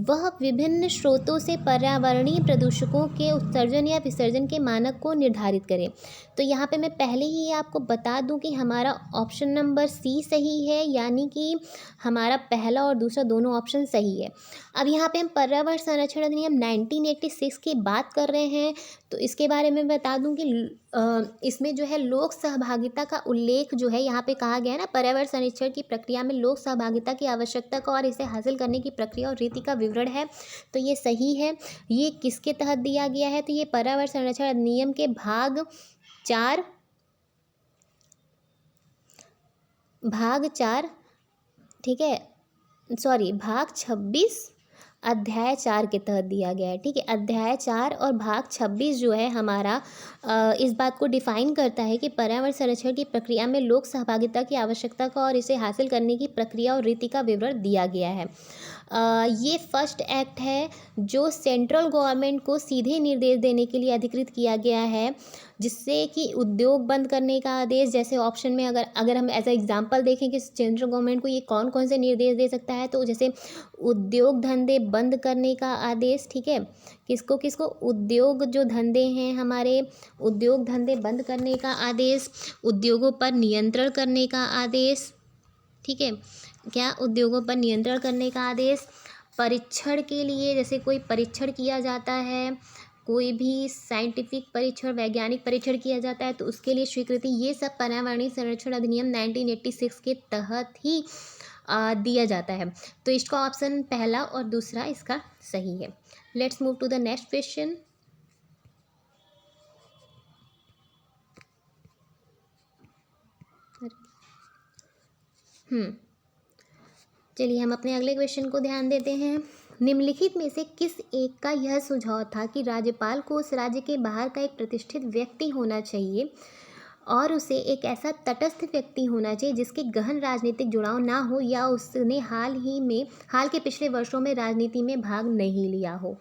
वह विभिन्न स्रोतों से पर्यावरणीय प्रदूषकों के उत्सर्जन या विसर्जन के मानक को निर्धारित करे। तो यहाँ पे मैं पहले ही आपको बता दूं कि हमारा ऑप्शन नंबर सी सही है, यानी कि हमारा पहला और दूसरा दोनों ऑप्शन सही है। अब यहाँ पे हम पर्यावरण संरक्षण अधिनियम 1986 की बात कर रहे हैं, तो इसके बारे में बता दूं कि इसमें जो है लोक सहभागिता का उल्लेख जो है यहाँ पे कहा गया है ना, पर्यावरण संरक्षण की प्रक्रिया में लोक सहभागिता की आवश्यकता का और इसे हासिल करने की प्रक्रिया और रीति का विवरण है। तो ये सही है। ये किसके तहत दिया गया है? तो ये पर्यावरण संरक्षण अधिनियम के भाग 4, ठीक है, भाग 26 अध्याय 4 के तहत दिया गया है। ठीक है, अध्याय 4 और भाग 26 जो है हमारा इस बात को डिफाइन करता है कि पर्यावरण संरक्षण की प्रक्रिया में लोक सहभागिता की आवश्यकता का और इसे हासिल करने की प्रक्रिया और रीति का विवरण दिया गया है। ये फर्स्ट एक्ट है जो सेंट्रल गवर्नमेंट को सीधे निर्देश देने के लिए अधिकृत किया गया है, जिससे कि उद्योग बंद करने का आदेश, जैसे ऑप्शन में अगर हम एज अ एग्जांपल देखें कि सेंट्रल गवर्नमेंट को ये कौन कौन से निर्देश दे सकता है, तो जैसे उद्योग धंधे बंद करने का आदेश। ठीक है, किसको उद्योग जो धंधे हैं हमारे, उद्योग धंधे बंद करने का आदेश, उद्योगों पर नियंत्रण करने का आदेश। ठीक है, क्या उद्योगों पर नियंत्रण करने का आदेश, परीक्षण के लिए जैसे कोई परीक्षण किया जाता है, कोई भी साइंटिफिक परीक्षण, वैज्ञानिक परीक्षण किया जाता है तो उसके लिए स्वीकृति, ये सब पर्यावरणीय संरक्षण अधिनियम 1986 के तहत ही दिया जाता है। तो इसका ऑप्शन पहला और दूसरा इसका सही है। Let's move to the next question. चलिए हम अपने अगले क्वेश्चन को ध्यान देते हैं। निम्नलिखित में से किस एक का यह सुझाव था कि राज्यपाल को उस राज्य के बाहर का एक प्रतिष्ठित व्यक्ति होना चाहिए और उसे एक ऐसा तटस्थ व्यक्ति होना चाहिए जिसके गहन राजनीतिक जुड़ाव ना हो या उसने हाल के पिछले वर्षों में राजनीति में भाग नहीं लिया हो?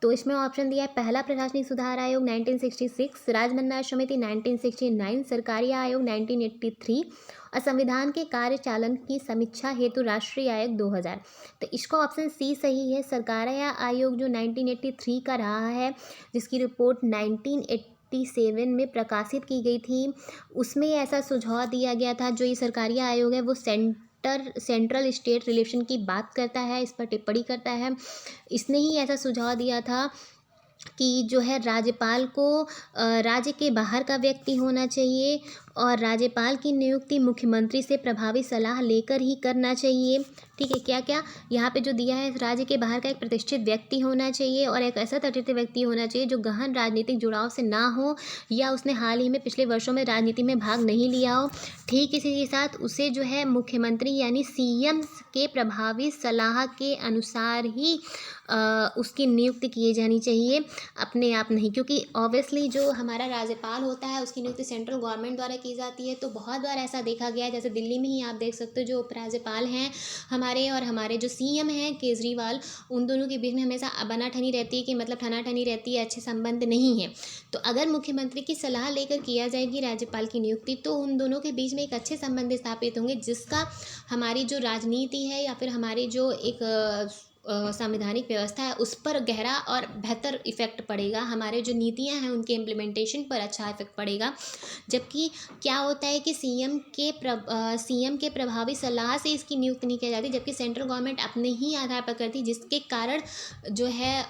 तो इसमें ऑप्शन दिया है, पहला प्रशासनिक सुधार आयोग 1966, राजमन्दार समिति 1969, सरकारी आयोग 1983 और संविधान के कार्यचालन की समीक्षा हेतु राष्ट्रीय आयोग 2000। तो इसका ऑप्शन सी सही है। सरकारी आयोग जो 1983 का रहा है, जिसकी रिपोर्ट 1987 में प्रकाशित की गई थी, उसमें ऐसा सुझाव दिया गया था। जो ये सरकारी आयोग है वो सेंट्रल स्टेट रिलेशन की बात करता है, इस पर टिप्पणी करता है। इसने ही ऐसा सुझाव दिया था कि जो है राज्यपाल को राज्य के बाहर का व्यक्ति होना चाहिए और राज्यपाल की नियुक्ति मुख्यमंत्री से प्रभावी सलाह लेकर ही करना चाहिए। ठीक है, क्या क्या यहाँ पे जो दिया है, राज्य के बाहर का एक प्रतिष्ठित व्यक्ति होना चाहिए और एक ऐसा तटस्थ व्यक्ति होना चाहिए जो गहन राजनीतिक जुड़ाव से ना हो या उसने हाल ही में पिछले वर्षों में राजनीति में भाग नहीं लिया हो। ठीक इसी के साथ उसे जो है मुख्यमंत्री यानी सीएम के प्रभावी सलाह के अनुसार ही उसकी नियुक्ति की जानी चाहिए, अपने आप नहीं, क्योंकि ऑब्वियसली जो हमारा राज्यपाल होता है उसकी नियुक्ति सेंट्रल गवर्नमेंट द्वारा की जाती है। तो बहुत बार ऐसा देखा गया है, जैसे दिल्ली में ही आप देख सकते हो जो उपराज्यपाल हैं हमारे और हमारे जो सीएम हैं केजरीवाल, उन दोनों के बीच में हमेशा बनाठनी रहती है कि मतलब ठनाठनी रहती है, अच्छे संबंध नहीं है। तो अगर मुख्यमंत्री की सलाह लेकर किया जाएगी राज्यपाल की नियुक्ति तो उन दोनों के बीच में एक अच्छे संबंध स्थापित होंगे, जिसका हमारी जो राजनीति है या फिर हमारी जो एक संवैधानिक व्यवस्था है उस पर गहरा और बेहतर इफेक्ट पड़ेगा, हमारे जो नीतियां हैं उनके इम्प्लीमेंटेशन पर अच्छा इफेक्ट पड़ेगा। जबकि क्या होता है कि सीएम के प्रभावी सलाह से इसकी नियुक्ति नहीं की जाती, जबकि सेंट्रल गवर्नमेंट अपने ही आधार पर करती, जिसके कारण जो है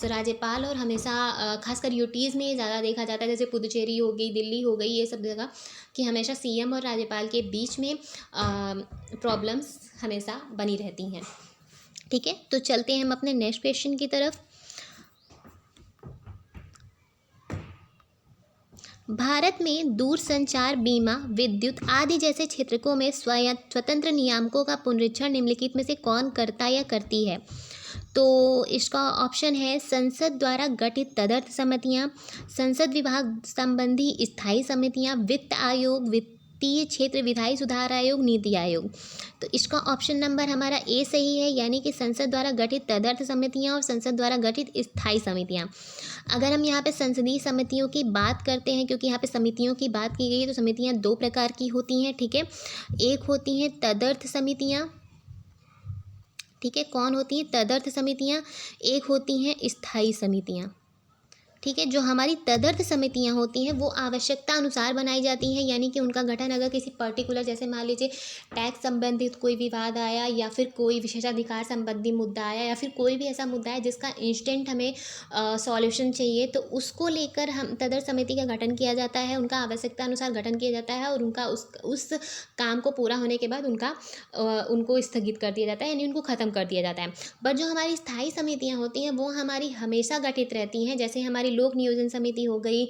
राज्यपाल और हमेशा खासकर यूटीज़ में ज़्यादा देखा जाता है, जैसे पुदुचेरी हो गई, दिल्ली हो गई, ये सब जगह कि हमेशा सीएम और राज्यपाल के बीच में प्रॉब्लम्स हमेशा बनी रहती हैं। ठीक है, तो चलते हैं हम अपने नेक्स्ट क्वेश्चन की तरफ। भारत में दूरसंचार, बीमा, विद्युत आदि जैसे क्षेत्रों में स्वतंत्र नियामकों का पुनरीक्षण निम्नलिखित में से कौन करता या करती है? तो इसका ऑप्शन है संसद द्वारा गठित तदर्थ समितियां, संसद विभाग संबंधी स्थायी समितियां, वित्त आयोग, वित्तीय क्षेत्र विधायी सुधार आयोग, नीति आयोग। तो इसका ऑप्शन नंबर हमारा ए सही है, यानी कि संसद द्वारा गठित तदर्थ समितियां और संसद द्वारा गठित स्थायी समितियां। अगर हम यहाँ पे संसदीय समितियों की बात करते हैं, क्योंकि यहाँ पे समितियों की बात की गई है, तो समितियाँ दो प्रकार की होती हैं। ठीक है, एक होती हैं तदर्थ समितियाँ। ठीक है, कौन होती हैं? तदर्थ समितियाँ। एक होती हैं स्थायी समितियाँ। ठीक है, जो हमारी तदर्थ समितियां होती हैं वो आवश्यकता अनुसार बनाई जाती हैं, यानी कि उनका गठन अगर किसी पर्टिकुलर, जैसे मान लीजिए टैक्स संबंधित कोई विवाद आया या फिर कोई विशेषाधिकार संबंधी मुद्दा आया या फिर कोई भी ऐसा मुद्दा है जिसका इंस्टेंट हमें सॉल्यूशन चाहिए, तो उसको लेकर हम तदर्थ समिति का गठन किया जाता है, उनका आवश्यकता अनुसार गठन किया जाता है और उनका उस काम को पूरा होने के बाद उनको स्थगित कर दिया जाता है, यानी उनको ख़त्म कर दिया जाता है। बट जो हमारी स्थायी समितियाँ होती हैं वो हमारी हमेशा गठित रहती हैं, जैसे हमारी लोक नियोजन समिति हो गई,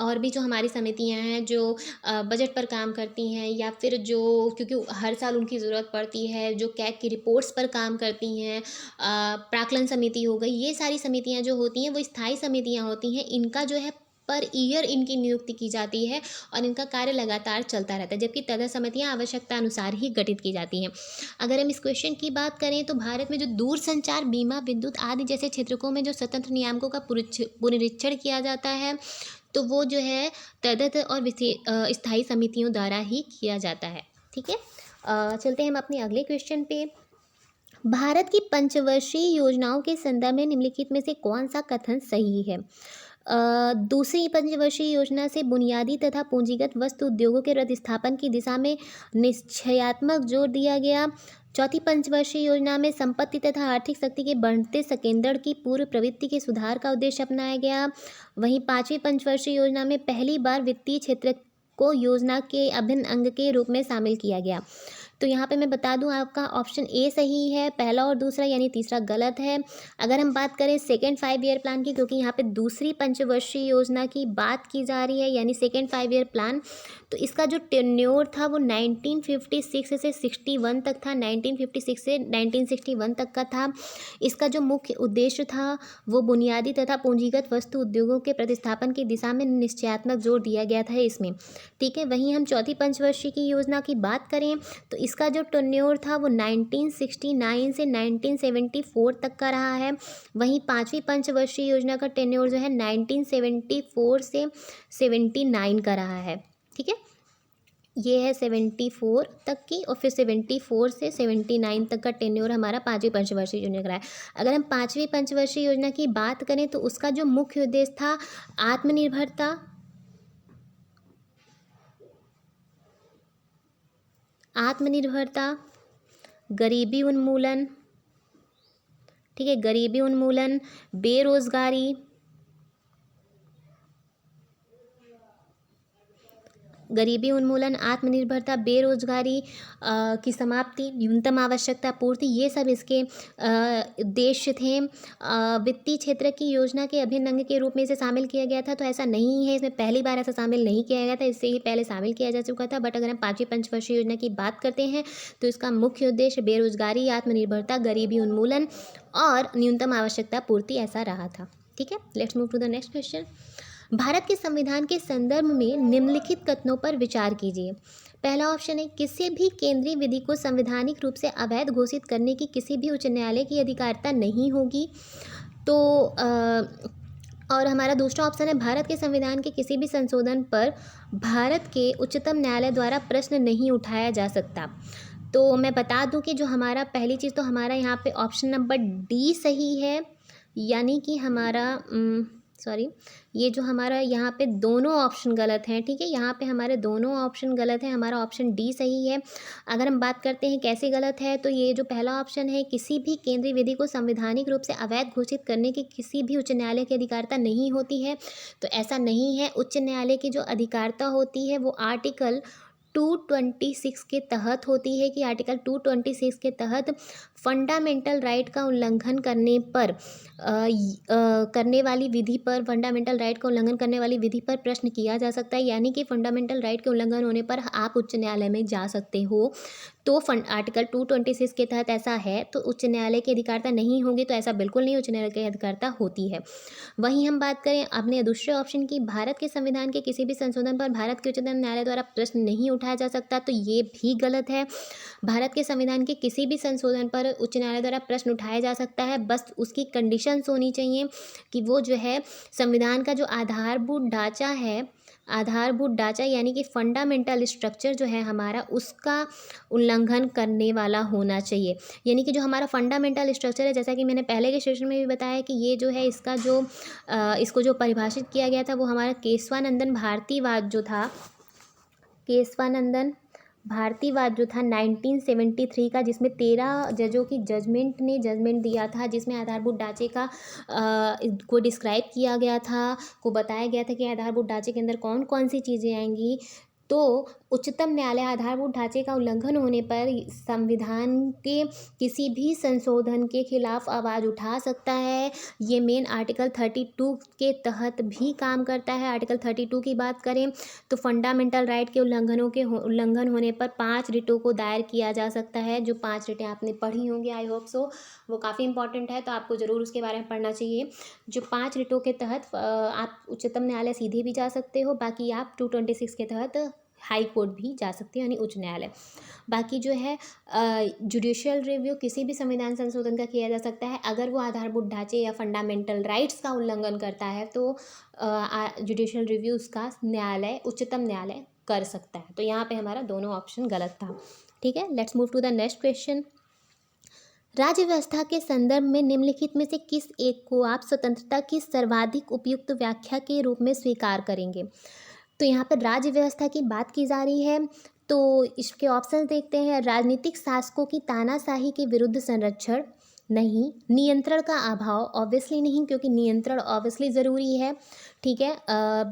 और भी जो हमारी समितियां हैं जो बजट पर काम करती हैं, या फिर जो क्योंकि हर साल उनकी ज़रूरत पड़ती है, जो कैग की रिपोर्ट्स पर काम करती हैं, प्राक्कलन समिति हो गई, ये सारी समितियां जो होती हैं वो स्थायी समितियां होती हैं। इनका जो है पर ईयर इनकी नियुक्ति की जाती है और इनका कार्य लगातार चलता रहता है, जबकि तदर्थ समितियां आवश्यकता अनुसार ही गठित की जाती हैं। अगर हम इस क्वेश्चन की बात करें तो भारत में जो दूरसंचार, बीमा, विद्युत आदि जैसे क्षेत्रों में जो स्वतंत्र नियामकों का पुनरीक्षण किया जाता है तो वो जो है तदर्थ और स्थायी समितियों द्वारा ही किया जाता है। ठीक है, चलते हैं हम अपने अगले क्वेश्चन पे। भारत की पंचवर्षीय योजनाओं के संदर्भ में निम्नलिखित में से कौन सा कथन सही है? दूसरी पंचवर्षीय योजना से बुनियादी तथा पूंजीगत वस्तु उद्योगों के प्रतिस्थापन की दिशा में निश्चयात्मक जोर दिया गया। चौथी पंचवर्षीय योजना में संपत्ति तथा आर्थिक शक्ति के बढ़ते संकेंद्रण की पूर्व प्रवृत्ति के सुधार का उद्देश्य अपनाया गया। वहीं पांचवी पंचवर्षीय योजना में पहली बार वित्तीय क्षेत्र को योजना के अभिन्न अंग के रूप में शामिल किया गया। तो यहाँ पे मैं बता दूं आपका ऑप्शन ए सही है, पहला और दूसरा, यानी तीसरा गलत है। अगर हम बात करें सेकेंड 5 ईयर प्लान की, क्योंकि यहाँ पे दूसरी पंचवर्षीय योजना की बात की जा रही है, यानी सेकेंड 5 ईयर प्लान, तो इसका जो टेन्योर था वो 1956 से 61 तक था, 1956 से 1961 तक का था। इसका जो मुख्य उद्देश्य था वो बुनियादी तथा पूंजीगत वस्तु उद्योगों के प्रतिस्थापन की दिशा में निश्चयात्मक जोर दिया गया था इसमें। ठीक है, वहीं हम चौथी पंचवर्षीय की योजना की बात करें तो इसका जो टेन्योर था वो 1969 से 1974 तक का रहा है। वहीं पांचवी पंचवर्षीय योजना का टेन्योर जो है 1974 से 79 का रहा है। ठीक है, ये है 74 तक की, और फिर 74 से 79 तक का टेन्योर हमारा पांचवी पंचवर्षीय योजना का रहा है। अगर हम पांचवी पंचवर्षीय योजना की बात करें तो उसका जो मुख्य उद्देश्य था आत्मनिर्भरता, गरीबी उन्मूलन, ठीक है, गरीबी उन्मूलन, बेरोजगारी, गरीबी उन्मूलन, आत्मनिर्भरता, बेरोजगारी की समाप्ति, न्यूनतम आवश्यकता पूर्ति, ये सब इसके उद्देश्य थे। वित्तीय क्षेत्र की योजना के अभिन्न अंग के रूप में इसे शामिल किया गया था, तो ऐसा नहीं है, इसमें पहली बार ऐसा शामिल नहीं किया गया था, इससे ही पहले शामिल किया जा चुका था। बट अगर हम 5वीं पंचवर्षीय योजना की बात करते हैं तो इसका मुख्य उद्देश्य बेरोजगारी, आत्मनिर्भरता, गरीबी उन्मूलन और न्यूनतम आवश्यकता पूर्ति ऐसा रहा था। ठीक है, let's move to the next question. Bharat के संविधान के संदर्भ में निम्नलिखित कथनों पर विचार कीजिए। पहला ऑप्शन है, किसी भी केंद्रीय विधि को संवैधानिक रूप से अवैध घोषित करने की किसी भी उच्च न्यायालय की अधिकारिता नहीं होगी। तो और हमारा दूसरा ऑप्शन है, भारत के संविधान के किसी भी संशोधन पर भारत के उच्चतम न्यायालय द्वारा प्रश्न नहीं उठाया जा सकता। तो मैं बता दूं कि जो हमारा पहली चीज़, तो हमारा यहाँ पे ऑप्शन नंबर डी सही है, यानी कि हमारा ये जो हमारा यहाँ पे दोनों ऑप्शन गलत हैं। ठीक है, यहाँ पे हमारे दोनों ऑप्शन गलत हैं, हमारा ऑप्शन डी सही है। अगर हम बात करते हैं कैसे गलत है, तो ये जो पहला ऑप्शन है, किसी भी केंद्रीय विधि को संवैधानिक रूप से अवैध घोषित करने की किसी भी उच्च न्यायालय की अधिकारिता नहीं होती है, तो ऐसा नहीं है। उच्च न्यायालय की जो अधिकारिता होती है वो आर्टिकल 226 के तहत होती है, कि आर्टिकल 226 के तहत फंडामेंटल राइट का उल्लंघन करने पर करने वाली विधि पर, फंडामेंटल राइट का उल्लंघन करने वाली विधि पर प्रश्न किया जा सकता है, यानी कि फंडामेंटल राइट के उल्लंघन होने पर आप उच्च न्यायालय में जा सकते हो। तो आर्टिकल 226 के तहत ऐसा है, तो उच्च न्यायालय की अधिकारिता नहीं होगी, तो ऐसा बिल्कुल नहीं, उच्च न्यायालय की अधिकारिता होती है। वहीं हम बात करें अपने दूसरे ऑप्शन की, भारत के संविधान के किसी भी संशोधन पर भारत के उच्चतम न्यायालय द्वारा प्रश्न नहीं उठाया जा सकता, तो ये भी गलत है। भारत के संविधान के किसी भी संशोधन पर उच्च न्यायालय द्वारा प्रश्न उठाया जा सकता है, बस उसकी कंडीशंस होनी चाहिए कि वो जो है संविधान का जो आधारभूत ढांचा यानी कि फंडामेंटल स्ट्रक्चर जो है हमारा, उसका उल्लंघन करने वाला होना चाहिए। यानी कि जो हमारा फंडामेंटल स्ट्रक्चर है, जैसा कि मैंने पहले के सेशन में भी बताया कि ये जो है इसको जो परिभाषित किया गया था वो हमारा केशवानंदन भारतीवाद जो था 1973 का, जिसमें 13 जजों की जजमेंट दिया था, जिसमें आधारभूत ढांचे को डिस्क्राइब किया गया था, को बताया गया था कि आधारभूत ढांचे के अंदर कौन कौन सी चीज़ें आएंगी। तो उच्चतम न्यायालय आधारभूत ढांचे का उल्लंघन होने पर संविधान के किसी भी संशोधन के खिलाफ आवाज़ उठा सकता है। ये मेन आर्टिकल 32 के तहत भी काम करता है। आर्टिकल 32 की बात करें तो फंडामेंटल राइट के उल्लंघन होने पर 5 रिटों को दायर किया जा सकता है। जो 5 रिटें आपने पढ़ी होंगी, आई होप सो, वो काफ़ी इंपॉर्टेंट है, तो आपको ज़रूर उसके बारे में पढ़ना चाहिए। जो 5 रिटों के तहत आप उच्चतम न्यायालय सीधे भी जा सकते हो, बाकी आप 226 के तहत हाई कोर्ट भी जा सकते हो, यानी उच्च न्यायालय। बाकी जो है जुडिशियल रिव्यू किसी भी संविधान संशोधन का किया जा सकता है, अगर वो आधारभूत ढांचे या फंडामेंटल राइट्स का उल्लंघन करता है तो जुडिशियल रिव्यू उसका उच्चतम न्यायालय कर सकता है। तो यहाँ पे हमारा दोनों ऑप्शन गलत था। ठीक है, let's move to the next question. राज्य व्यवस्था के संदर्भ में निम्नलिखित में से किस एक को आप स्वतंत्रता की सर्वाधिक उपयुक्त व्याख्या के रूप में स्वीकार करेंगे? तो यहाँ पर राज्य व्यवस्था की बात की जा रही है, तो इसके ऑप्शन देखते हैं। राजनीतिक शासकों की तानाशाही के विरुद्ध संरक्षण नहीं, नियंत्रण का अभाव ऑब्वियसली नहीं, क्योंकि नियंत्रण ऑब्वियसली ज़रूरी है। ठीक है,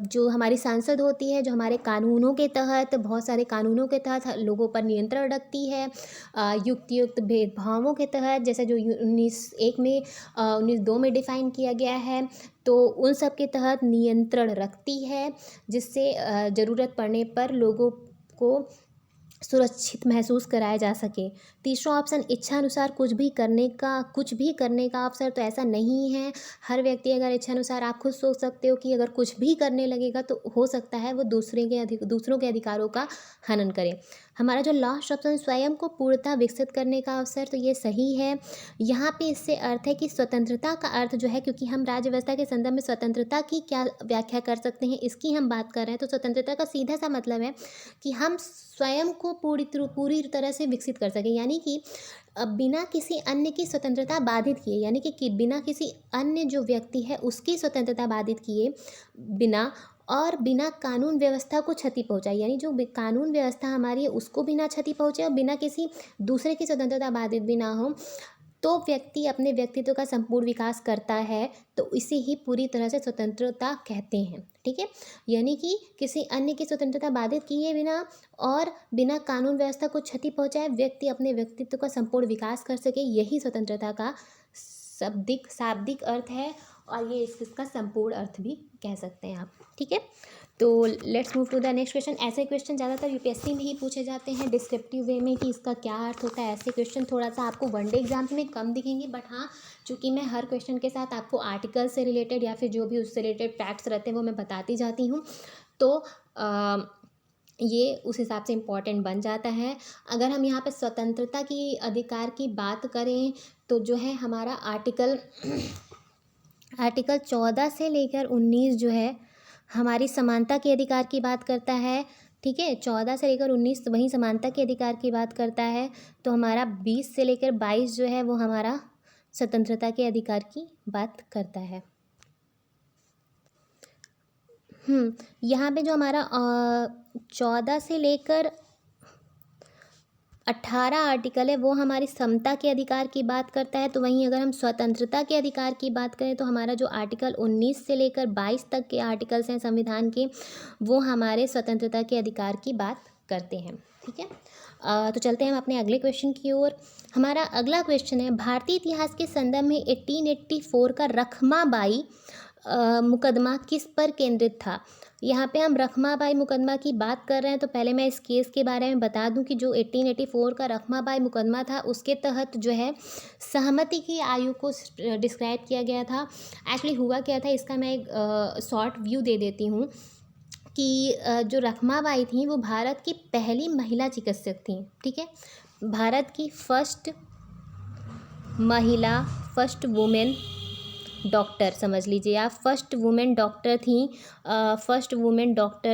जो हमारी संसद होती है, जो हमारे कानूनों के तहत, बहुत सारे कानूनों के तहत लोगों पर नियंत्रण रखती है, युक्त भेदभावों के तहत, जैसे जो 19(1) में 19(2) में डिफ़ाइन किया गया है, तो उन सब के तहत नियंत्रण रखती है, जिससे ज़रूरत पड़ने पर लोगों को सुरक्षित महसूस कराया जा सके। तीसरा ऑप्शन, इच्छानुसार कुछ भी करने का अवसर, तो ऐसा नहीं है। हर व्यक्ति अगर इच्छानुसार, आप खुद सोच सकते हो कि अगर कुछ भी करने लगेगा तो हो सकता है वो दूसरों के अधिकारों का हनन करे। हमारा जो लास्ट ऑप्शन, स्वयं को पूर्णतः विकसित करने का अवसर, तो ये सही है। यहाँ पे इससे अर्थ है कि स्वतंत्रता का अर्थ जो है, क्योंकि हम राज्य व्यवस्था के संदर्भ में स्वतंत्रता की क्या व्याख्या कर सकते हैं, इसकी हम बात कर रहे हैं, तो स्वतंत्रता का सीधा सा मतलब है कि हम स्वयं को पूरी तरह से विकसित कर सकें, यानी कि बिना किसी अन्य की स्वतंत्रता बाधित किए, यानी कि बिना किसी अन्य जो व्यक्ति है उसकी स्वतंत्रता बाधित किए बिना, और बिना कानून व्यवस्था को क्षति पहुंचाए, यानी जो कानून व्यवस्था हमारी है उसको बिना क्षति पहुंचे और बिना किसी दूसरे की स्वतंत्रता बाधित भी ना हो, तो व्यक्ति अपने व्यक्तित्व का संपूर्ण विकास करता है, तो इसे ही पूरी तरह से स्वतंत्रता कहते हैं। ठीक है, यानी कि किसी अन्य की स्वतंत्रता बाधित किए बिना और बिना कानून व्यवस्था को क्षति पहुंचाए व्यक्ति अपने व्यक्तित्व का संपूर्ण विकास कर सके, यही स्वतंत्रता का शाब्दिक अर्थ है, और ये इसका संपूर्ण अर्थ भी कह सकते हैं आप। ठीक है, तो let's move to the next question. ऐसे क्वेश्चन ज़्यादातर यूपीएससी में ही पूछे जाते हैं डिस्क्रिप्टिव वे में कि इसका क्या अर्थ होता है। ऐसे क्वेश्चन थोड़ा सा आपको वनडे एग्जाम्स में कम दिखेंगे, बट हाँ, चूँकि मैं हर क्वेश्चन के साथ आपको आर्टिकल से रिलेटेड या फिर जो भी उससे रिलेटेड फैक्ट्स रहते हैं वो मैं बताती जाती हूँ, तो ये उस हिसाब से इम्पॉर्टेंट बन जाता है। अगर हम यहाँ पे स्वतंत्रता की अधिकार की बात करें तो जो है हमारा आर्टिकल 14 से लेकर 19 जो है हमारी समानता के अधिकार की बात करता है। ठीक है, 14 से लेकर 19 वहीं समानता के अधिकार की बात करता है। तो हमारा 20 से लेकर 22 जो है वो हमारा स्वतंत्रता के अधिकार की बात करता है। यहाँ पे जो हमारा 14 से लेकर 18 आर्टिकल है वो हमारी समता के अधिकार की बात करता है। तो वहीं अगर हम स्वतंत्रता के अधिकार की बात करें तो हमारा जो आर्टिकल 19 से लेकर 22 तक के आर्टिकल्स हैं संविधान के, वो हमारे स्वतंत्रता के अधिकार की बात करते हैं। ठीक है, तो चलते हैं हम अपने अगले क्वेश्चन की ओर। हमारा अगला क्वेश्चन है, भारतीय इतिहास के संदर्भ में 1884 का रखमाबाई मुकदमा किस पर केंद्रित था। यहाँ पे हम रखमाबाई मुकदमा की बात कर रहे हैं, तो पहले मैं इस केस के बारे में बता दूं कि जो 1884 का रखमाबाई मुकदमा था उसके तहत जो है सहमति की आयु को डिस्क्राइब किया गया था। एक्चुअली हुआ क्या था, इसका मैं एक शॉर्ट व्यू दे देती हूँ कि जो रखमाबाई थी वो भारत की पहली महिला चिकित्सक थी। ठीक है, भारत की फर्स्ट वुमेन डॉक्टर समझ लीजिए आप, फर्स्ट वुमेन डॉक्टर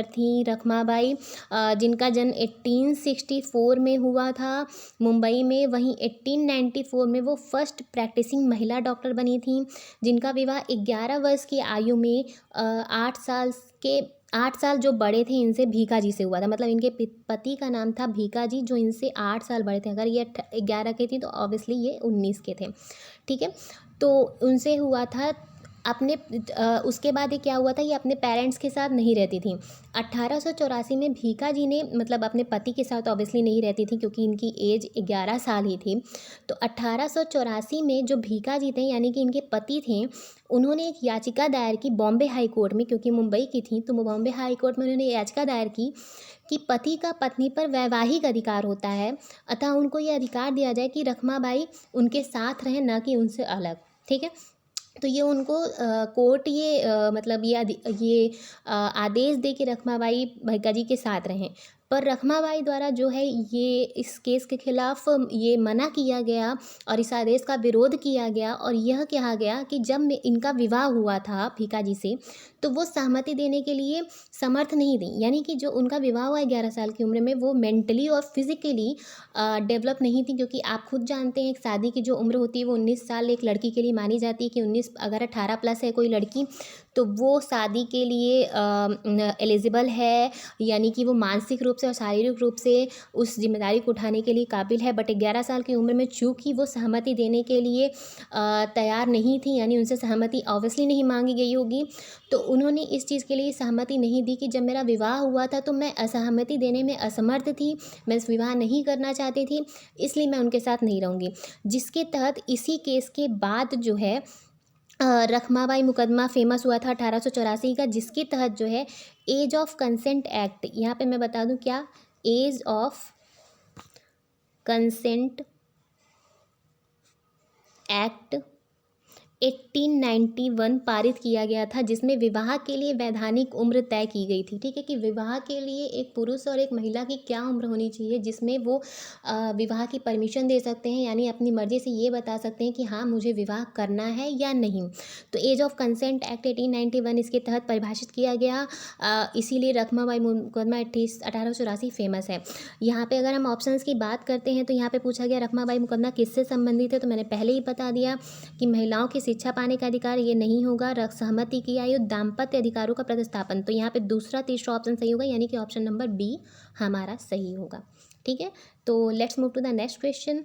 थी रखमाबाई, जिनका जन्म 1864 में हुआ था मुंबई में। वहीं 1894 में वो फर्स्ट प्रैक्टिसिंग महिला डॉक्टर बनी थी, जिनका विवाह 11 वर्ष की आयु में 8 साल जो बड़े थे इनसे भीखा जी से हुआ था। मतलब इनके पति का नाम था भीखा जी, जो इनसे 8 साल बड़े थे। अगर ये 11 के थी तो ऑब्वियसली ये 19 के थे। ठीक है, तो उनसे हुआ था। उसके बाद ये क्या हुआ था, ये अपने पेरेंट्स के साथ नहीं रहती थी। 1884 में भीखा जी ने, मतलब अपने पति के साथ ऑब्वियसली नहीं रहती थी क्योंकि इनकी एज 11 साल ही थी। तो 1884 में जो भीखा जी थे यानी कि इनके पति थे, उन्होंने एक याचिका दायर की बॉम्बे हाई कोर्ट में, क्योंकि मुंबई की थी तो बॉम्बे हाई कोर्ट में उन्होंने याचिका दायर की कि पति का पत्नी पर वैवाहिक अधिकार होता है, अतः उनको ये अधिकार दिया जाए कि रखमाबाई उनके साथ रहें, न कि उनसे अलग। ठीक है, तो ये उनको कोर्ट मतलब ये आदेश दे कि रखमाबाई भीखा जी के साथ रहें। पर रखमाबाई द्वारा जो है ये इस केस के खिलाफ ये मना किया गया और इस आदेश का विरोध किया गया, और यह कहा गया कि जब इनका विवाह हुआ था भीखा जी से तो वो सहमति देने के लिए समर्थ नहीं थी। यानी कि जो उनका विवाह हुआ 11 साल की उम्र में, वो मेंटली और फिजिकली डेवलप नहीं थी, क्योंकि आप खुद जानते हैं शादी की जो उम्र होती है वो 19 साल एक लड़की के लिए मानी जाती है कि 19, अगर 18 प्लस है कोई लड़की तो वो शादी के लिए एलिजिबल है, यानी कि वो मानसिक रूप से और शारीरिक रूप से उस जिम्मेदारी को उठाने के लिए काबिल है। बट 11 साल की उम्र में चूँकि वो सहमति देने के लिए तैयार नहीं थी, यानी उनसे सहमति ऑब्वियसली नहीं मांगी गई होगी, तो उन्होंने इस चीज़ के लिए सहमति नहीं दी कि जब मेरा विवाह हुआ था तो मैं असहमति देने में असमर्थ थी, मैं इस विवाह नहीं करना चाहती थी, इसलिए मैं उनके साथ नहीं रहूँगी। जिसके तहत इसी केस के बाद जो है रखमाबाई मुकदमा फेमस हुआ था 1884 का, जिसके तहत जो है एज ऑफ कंसेंट एक्ट, यहाँ पे मैं बता दूं क्या, एज ऑफ कंसेंट एक्ट 1891 पारित किया गया था, जिसमें विवाह के लिए वैधानिक उम्र तय की गई थी। ठीक है, कि विवाह के लिए एक पुरुष और एक महिला की क्या उम्र होनी चाहिए जिसमें वो विवाह की परमिशन दे सकते हैं, यानी अपनी मर्ज़ी से ये बता सकते हैं कि हाँ मुझे विवाह करना है या नहीं। तो एज ऑफ कंसेंट एक्ट 1891 इसके तहत परिभाषित किया गया, इसीलिए रखमाबाई मुकदमा 1884 फेमस है। यहाँ पर अगर हम ऑप्शंस की बात करते हैं तो यहाँ पर पूछा गया रखमाबाई मुकदमा किससे संबंधित है, तो मैंने पहले ही बता दिया कि महिलाओं की शिक्षा पाने का अधिकार ये नहीं होगा, सहमति की आयु, दाम्पत्य अधिकारों का प्रतिस्थापन। तो यहाँ पे दूसरा तीसरा ऑप्शन सही होगा, यानी कि ऑप्शन नंबर बी हमारा सही होगा। ठीक है, तो let's move to the next question.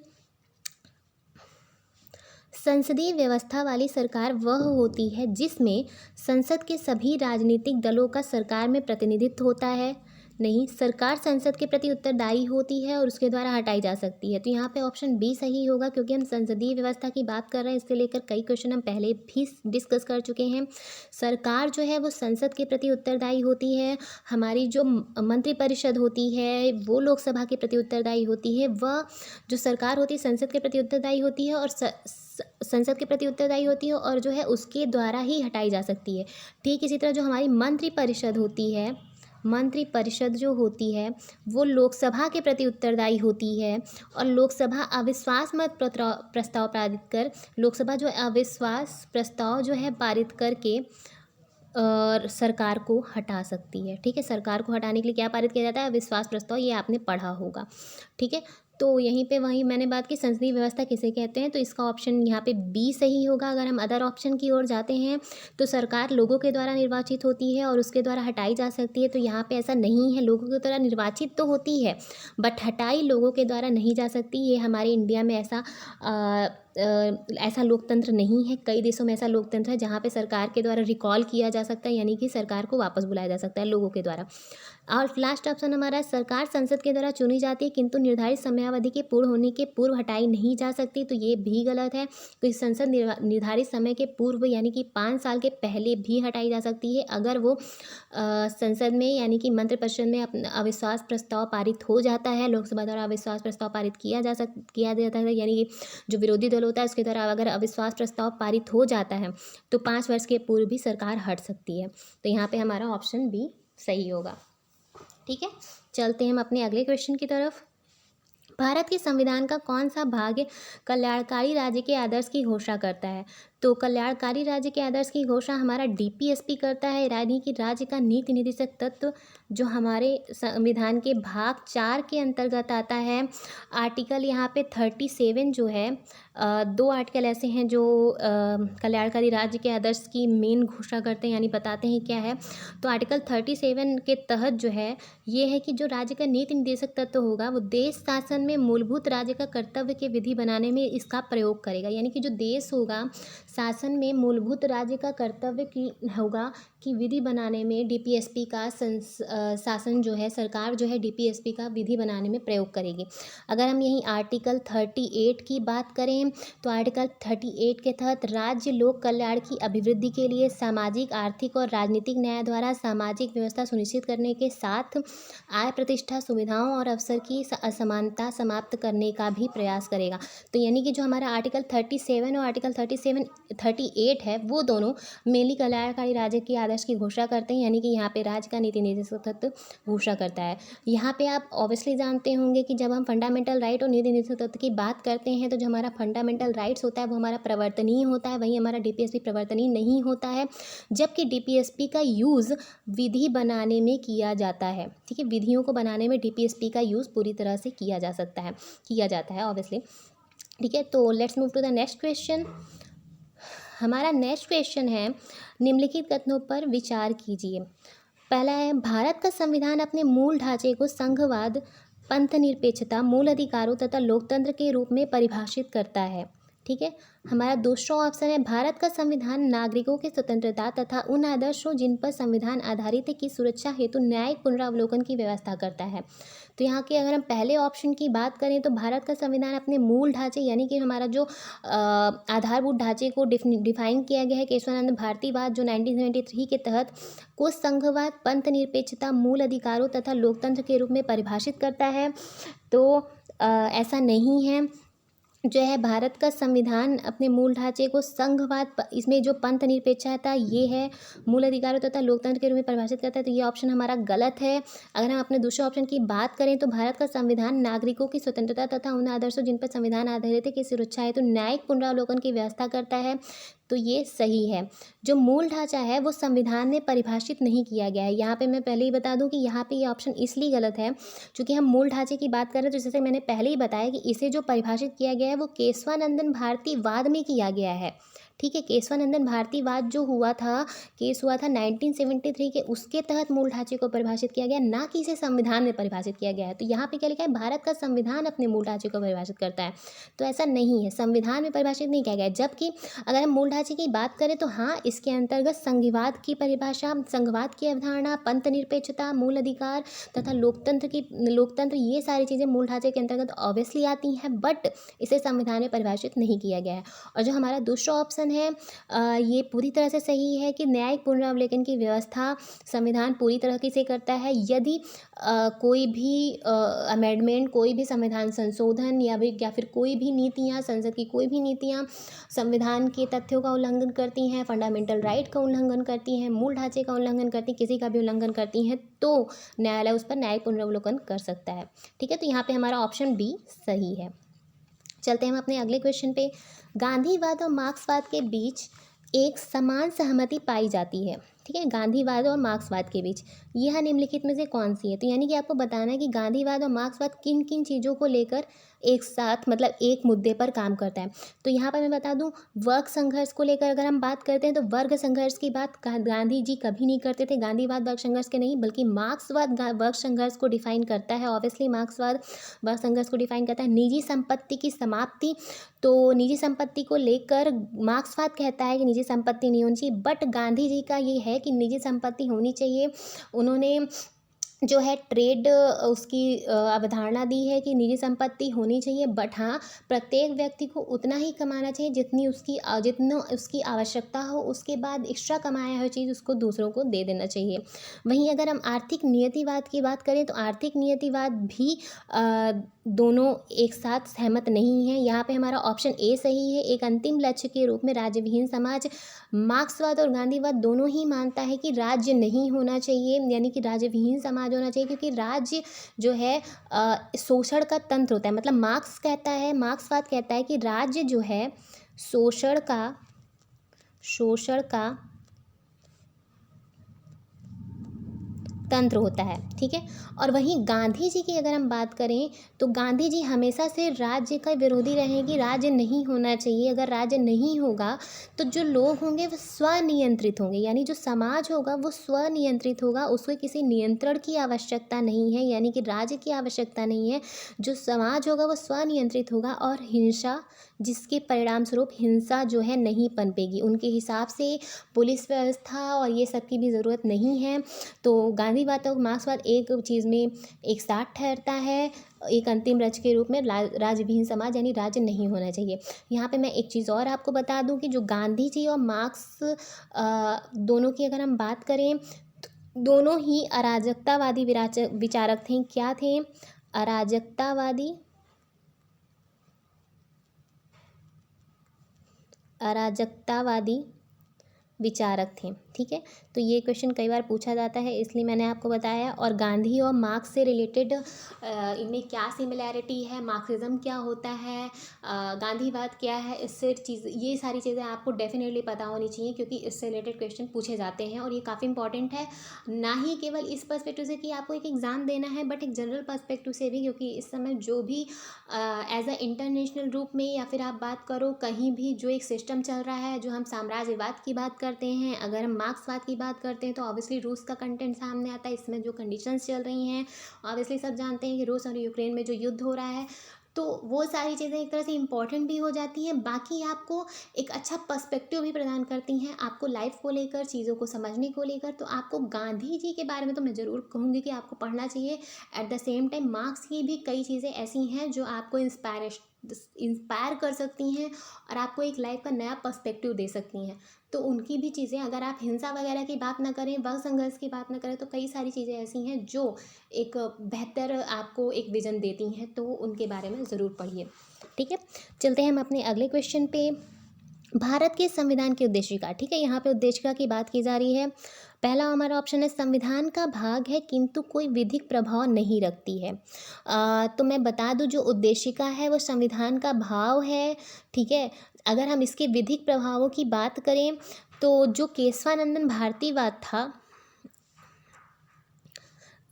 संसदीय व्यवस्था वाली सरकार वह होती है जिसमें संसद के सभी राजनीतिक दलों का सरकार में प्रतिनिधित्व होता है। नहीं, सरकार संसद के प्रति उत्तरदायी होती है और उसके द्वारा हटाई जा सकती है। तो यहाँ पे ऑप्शन बी सही होगा, क्योंकि हम संसदीय व्यवस्था की बात कर रहे हैं। इससे लेकर कई क्वेश्चन हम पहले भी डिस्कस कर चुके हैं। सरकार जो है वो संसद के प्रति उत्तरदायी होती है। हमारी जो मंत्रिपरिषद होती है वो लोकसभा के प्रति उत्तरदायी होती है। वह जो सरकार होती है संसद के प्रति उत्तरदायी होती है और संसद के प्रति उत्तरदायी होती है और जो है उसके द्वारा ही हटाई जा सकती है। ठीक इसी तरह जो हमारी मंत्रिपरिषद होती है, मंत्रिपरिषद जो होती है वो लोकसभा के प्रति उत्तरदायी होती है और लोकसभा अविश्वास मत प्रस्ताव पारित कर, लोकसभा जो अविश्वास प्रस्ताव जो है पारित करके और सरकार को हटा सकती है। ठीक है, सरकार को हटाने के लिए क्या पारित किया जाता है? अविश्वास प्रस्ताव। ये आपने पढ़ा होगा। ठीक है, तो यहीं पे वही मैंने बात की संसदीय व्यवस्था किसे कहते हैं, तो इसका ऑप्शन यहाँ पे बी सही होगा। अगर हम अदर ऑप्शन की ओर जाते हैं तो सरकार लोगों के द्वारा निर्वाचित होती है और उसके द्वारा हटाई जा सकती है। तो यहाँ पे ऐसा नहीं है, लोगों के द्वारा निर्वाचित तो होती है बट हटाई लोगों के द्वारा नहीं जा सकती। ये हमारे इंडिया में ऐसा लोकतंत्र नहीं है। कई देशों में ऐसा लोकतंत्र है जहाँ पे सरकार के द्वारा रिकॉल किया जा सकता है, यानी कि सरकार को वापस बुलाया जा सकता है लोगों के द्वारा। और लास्ट ऑप्शन हमारा सरकार संसद के द्वारा चुनी जाती है किंतु निर्धारित समयावधि के पूर्ण होने के पूर्व हटाई नहीं जा सकती। तो ये भी गलत है, क्योंकि संसद निर्धारित समय के पूर्व यानी कि 5 साल के पहले भी हटाई जा सकती है अगर वो संसद में यानी कि मंत्रिपरिषद में अपना अविश्वास प्रस्ताव पारित हो जाता है। लोकसभा द्वारा अविश्वास प्रस्ताव पारित किया जाता है, यानी कि जो विरोधी दल होता है उसके द्वारा अगर अविश्वास प्रस्ताव पारित हो जाता है तो 5 वर्ष के पूर्व भी सरकार हट सकती है। तो यहाँ पे हमारा ऑप्शन बी सही होगा। ठीक है, चलते हैं हम अपने अगले क्वेश्चन की तरफ। भारत के संविधान का कौन सा भाग कल्याणकारी राज्य के आदर्श की घोषणा करता है? तो कल्याणकारी राज्य के आदर्श की घोषणा हमारा डीपीएसपी करता है, यानी कि राज्य का नीति निर्देशक तत्व, जो हमारे संविधान के भाग 4 के अंतर्गत आता है। आर्टिकल यहाँ पे 37 जो है, 2 आर्टिकल ऐसे हैं जो कल्याणकारी राज्य के आदर्श की मेन घोषणा करते हैं, यानी बताते हैं क्या है। तो आर्टिकल 37 के तहत जो है ये है कि जो राज्य का नीति निर्देशक तत्व होगा वो देश शासन में मूलभूत राज्य का कर्तव्य के विधि बनाने में इसका प्रयोग करेगा। यानी कि जो देश होगा शासन में मूलभूत राज्य का कर्तव्य की होगा कि विधि बनाने में डीपीएसपी का शासन जो है, सरकार जो है डीपीएसपी का विधि बनाने में प्रयोग करेगी। अगर हम यहीं आर्टिकल 38 की बात करें तो आर्टिकल 38 के तहत राज्य लोक कल्याण की अभिवृद्धि के लिए सामाजिक, आर्थिक और राजनीतिक न्याय द्वारा सामाजिक व्यवस्था सुनिश्चित करने के साथ आय, प्रतिष्ठा, सुविधाओं और अवसर की असमानता समाप्त करने का भी प्रयास करेगा। तो यानी कि जो हमारा आर्टिकल 37 और आर्टिकल 38 है वो दोनों मेनली कल्याणकारी राज्य के आदर्श की घोषणा करते हैं, यानी कि यहाँ पे राज्य का नीति निर्देशक तत्व घोषणा करता है। यहाँ पे आप ऑब्वियसली जानते होंगे कि जब हम फंडामेंटल राइट और नीति निर्देशक तत्व की बात करते हैं तो जो हमारा फंडामेंटल राइट्स होता है वो हमारा प्रवर्तनीय होता है, वहीं हमारा डीपीएसपी प्रवर्तनीय नहीं होता है, जबकि डीपीएसपी का यूज़ विधि बनाने में किया जाता है। ठीक है, विधियों को बनाने में डीपीएसपी का यूज़ पूरी तरह से किया जाता है ऑब्वियसली। ठीक है, तो let's move to the next question. हमारा नेक्स्ट क्वेश्चन है, निम्नलिखित कथनों पर विचार कीजिए। पहला है, भारत का संविधान अपने मूल ढांचे को संघवाद, पंथनिरपेक्षता, मूल अधिकारों तथा लोकतंत्र के रूप में परिभाषित करता है। ठीक है, हमारा दूसरा ऑप्शन है, भारत का संविधान नागरिकों की स्वतंत्रता तथा उन आदर्शों जिन पर संविधान आधारित है की सुरक्षा हेतु न्यायिक पुनरावलोकन की व्यवस्था करता है। तो यहाँ के अगर हम पहले ऑप्शन की बात करें तो भारत का संविधान अपने मूल ढांचे यानी कि हमारा जो आधारभूत ढांचे को डिफाइन किया गया है केशवानंद भारतीवाद जो 1973 के तहत को संघवाद, पंथनिरपेक्षता, मूल अधिकारों तथा लोकतंत्र के रूप में परिभाषित करता है। तो ऐसा नहीं है। जो है भारत का संविधान अपने मूल ढांचे को संघवाद, इसमें जो पंथ निरपेक्षता ये है, मूल अधिकारों तथा लोकतंत्र के रूप में परिभाषित करता है, तो ये ऑप्शन हमारा गलत है। अगर हम अपने दूसरे ऑप्शन की बात करें तो भारत का संविधान नागरिकों की स्वतंत्रता तथा उन आदर्शों जिन पर संविधान आधारित है की सुरक्षा है तो न्यायिक पुनरावलोकन की व्यवस्था करता है, तो ये सही है। जो मूल ढांचा है वो संविधान में परिभाषित नहीं किया गया है। यहाँ पे मैं पहले ही बता दूं कि यहाँ पे ये ऑप्शन इसलिए गलत है क्योंकि हम मूल ढांचे की बात कर रहे हैं, तो जैसे मैंने पहले ही बताया कि इसे जो परिभाषित किया गया है वो केशवानंदन भारतीवाद में किया गया है। ठीक है। केशवानंदन भारतीवाद जो हुआ था, केस हुआ था 1973 के, उसके तहत मूल ढांचे को परिभाषित किया गया, ना कि इसे संविधान में परिभाषित किया गया है। तो यहाँ पे क्या लिखा है, भारत का संविधान अपने मूल ढांचे को परिभाषित करता है, तो ऐसा नहीं है, संविधान में परिभाषित नहीं किया गया है। जबकि अगर हम मूल ढांचे की बात करें तो हाँ, इसके अंतर्गत संघवाद की परिभाषा, संघवाद की अवधारणा, पंथ निरपेक्षता, मूल अधिकार तथा लोकतंत्र, ये सारी चीज़ें मूल ढांचे के अंतर्गत ऑब्वियसली आती हैं, बट इसे संविधान में परिभाषित नहीं किया गया है। और जो हमारा दूसरा ऑप्शन है, ये पूरी तरह से सही है कि न्यायिक पुनरावलोकन की व्यवस्था संविधान पूरी तरह से करता है। यदि कोई भी अमेंडमेंट, कोई भी संविधान संशोधन या फिर कोई भी नीतियाँ, संसद की कोई भी नीतियाँ संविधान के तथ्यों का उल्लंघन करती हैं, फंडामेंटल राइट का उल्लंघन करती हैं, मूल ढांचे का उल्लंघन करती हैं, किसी का भी उल्लंघन करती हैं, तो न्यायालय उस पर न्यायिक पुनरावलोकन कर सकता है। ठीक है, तो यहाँ पे हमारा ऑप्शन बी सही है। चलते हैं हम अपने अगले क्वेश्चन पे। गांधीवाद और मार्क्सवाद के बीच एक समान सहमति पाई जाती है। ठीक है, गांधीवाद और मार्क्सवाद के बीच यह निम्नलिखित में से कौन सी है। तो यानी कि आपको बताना है कि गांधीवाद और मार्क्सवाद किन किन चीज़ों को लेकर एक साथ, मतलब एक मुद्दे पर काम करता है। तो यहाँ पर मैं बता दूं, वर्ग संघर्ष को लेकर अगर हम बात करते हैं तो वर्ग संघर्ष की बात गांधी जी कभी नहीं करते थे। गांधीवाद वर्ग संघर्ष के नहीं, बल्कि मार्क्सवाद वर्ग संघर्ष को डिफाइन करता है। ऑब्वियसली मार्क्सवाद वर्ग संघर्ष को डिफाइन करता है। निजी संपत्ति की समाप्ति, तो निजी संपत्ति को लेकर मार्क्सवाद कहता है कि निजी संपत्ति नहीं होनी चाहिए, बट गांधी जी का ये है कि निजी संपत्ति होनी चाहिए। उन्होंने जो है ट्रेड उसकी अवधारणा दी है कि निजी संपत्ति होनी चाहिए, बट हाँ, प्रत्येक व्यक्ति को उतना ही कमाना चाहिए जितनी उसकी आवश्यकता हो, उसके बाद एक्स्ट्रा कमाया हुआ चीज़ उसको दूसरों को दे देना चाहिए। वहीं अगर हम आर्थिक नियतिवाद की बात करें तो आर्थिक नियतिवाद भी दोनों एक साथ सहमत नहीं है। यहाँ पे हमारा ऑप्शन ए सही है। एक अंतिम लक्ष्य के रूप में राज्यविहीन समाज, मार्क्सवाद और गांधीवाद दोनों ही मानता है कि राज्य नहीं होना चाहिए, यानी कि राज्यविहीन समाज होना चाहिए, क्योंकि राज्य जो है शोषण का तंत्र होता है। मतलब मार्क्सवाद कहता है कि राज्य जो है शोषण का तंत्र होता है। ठीक है, और वहीं गांधी जी की अगर हम बात करें तो गांधी जी हमेशा से राज्य का विरोधी रहे हैं कि राज्य नहीं होना चाहिए। अगर राज्य नहीं होगा तो जो लोग होंगे वो स्वनियंत्रित होंगे, यानी जो समाज होगा वो स्वनियंत्रित होगा, उसको किसी नियंत्रण की आवश्यकता नहीं है, यानी कि राज्य की आवश्यकता नहीं है। जो समाज होगा वो स्वनियंत्रित होगा और हिंसा, जिसके परिणाम स्वरूप हिंसा जो है नहीं पनपेगी। उनके हिसाब से पुलिस व्यवस्था और ये सब की भी ज़रूरत नहीं है। तो गांधीवाद और मार्क्सवाद एक चीज़ में एक साथ ठहरता है, एक अंतिम लक्ष्य के रूप में राज्यविहीन समाज, यानी राज्य नहीं होना चाहिए। यहाँ पे मैं एक चीज़ और आपको बता दूं कि जो गांधी जी और मार्क्स दोनों की अगर हम बात करें तो दोनों ही अराजकतावादी विचारक थे। क्या थे? अराजकतावादी विचारक थे। ठीक है, तो ये क्वेश्चन कई बार पूछा जाता है, इसलिए मैंने आपको बताया। और गांधी और मार्क्स से रिलेटेड इनमें क्या सिमिलैरिटी है, मार्क्सिज्म क्या होता है, गांधीवाद क्या है, ये सारी चीज़ें आपको डेफिनेटली पता होनी चाहिए, क्योंकि इससे रिलेटेड क्वेश्चन पूछे जाते हैं और ये काफ़ी इंपॉर्टेंट है। ना ही केवल इस पर्सपेक्टिव से कि आपको एक एग्ज़ाम देना है, बट एक जनरल पर्सपेक्टिव से भी, क्योंकि इस समय जो भी एज अ इंटरनेशनल रूप में या फिर आप बात करो कहीं भी जो एक सिस्टम चल रहा है, जो हम साम्राज्यवाद की बात करते हैं, अगर हम मार्क्सवाद की बात करते हैं तो ऑब्वियसली रूस का कंटेंट सामने आता है। इसमें जो कंडीशंस चल रही हैं, ऑब्वियसली सब जानते हैं कि रूस और यूक्रेन में जो युद्ध हो रहा है, तो वो सारी चीज़ें एक तरह से इंपॉर्टेंट भी हो जाती हैं। बाकी आपको एक अच्छा पर्सपेक्टिव भी प्रदान करती हैं, आपको लाइफ को लेकर, चीज़ों को समझने को लेकर। तो आपको गांधी जी के बारे में तो मैं ज़रूर कहूँगी कि आपको पढ़ना चाहिए। At the same time marks की भी कई चीज़ें ऐसी हैं जो आपको इंस्पायर कर सकती हैं और आपको एक लाइफ का नया पर्सपेक्टिव दे सकती हैं। तो उनकी भी चीज़ें, अगर आप हिंसा वगैरह की बात ना करें, वर्ग संघर्ष की बात ना करें, तो कई सारी चीज़ें ऐसी हैं जो एक बेहतर आपको एक विजन देती हैं, तो उनके बारे में ज़रूर पढ़िए। ठीक है, चलते हैं हम अपने अगले क्वेश्चन पे। भारत के संविधान की उद्देशिका। ठीक है, यहाँ पे उद्देशिका की बात की जा रही है। पहला हमारा ऑप्शन है संविधान का भाग है किंतु कोई विधिक प्रभाव नहीं रखती है। तो मैं बता दूं, जो उद्देशिका है वो संविधान का भाव है। ठीक है, अगर हम इसके विधिक प्रभावों की बात करें तो जो केशवानंदन भारतीवाद था,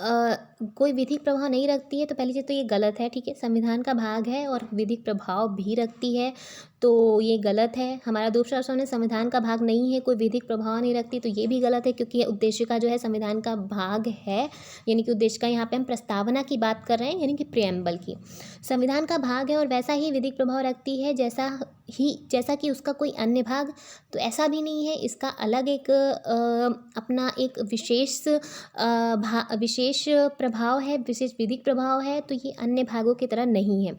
कोई विधिक प्रभाव नहीं रखती है, तो पहली चीज़ तो ये गलत है, ठीक है। संविधान का भाग है और विधिक प्रभाव भी रखती है, तो ये गलत है। हमारा दूसरा ऑप्शन है संविधान का भाग नहीं है, कोई विधिक प्रभाव नहीं रखती, तो ये भी गलत है, क्योंकि ये उद्देशिका जो है संविधान का भाग है, यानी कि उद्देशिका यहाँ पे हम प्रस्तावना की बात कर रहे हैं, यानी कि प्रियम्बल की। संविधान का भाग है और वैसा ही विधिक प्रभाव रखती है जैसा कि उसका कोई अन्य भाग, तो ऐसा भी नहीं है। इसका अलग एक अपना एक विशेष प्रभाव है, विशेष विधिक प्रभाव है, तो ये अन्य भागों की तरह नहीं है।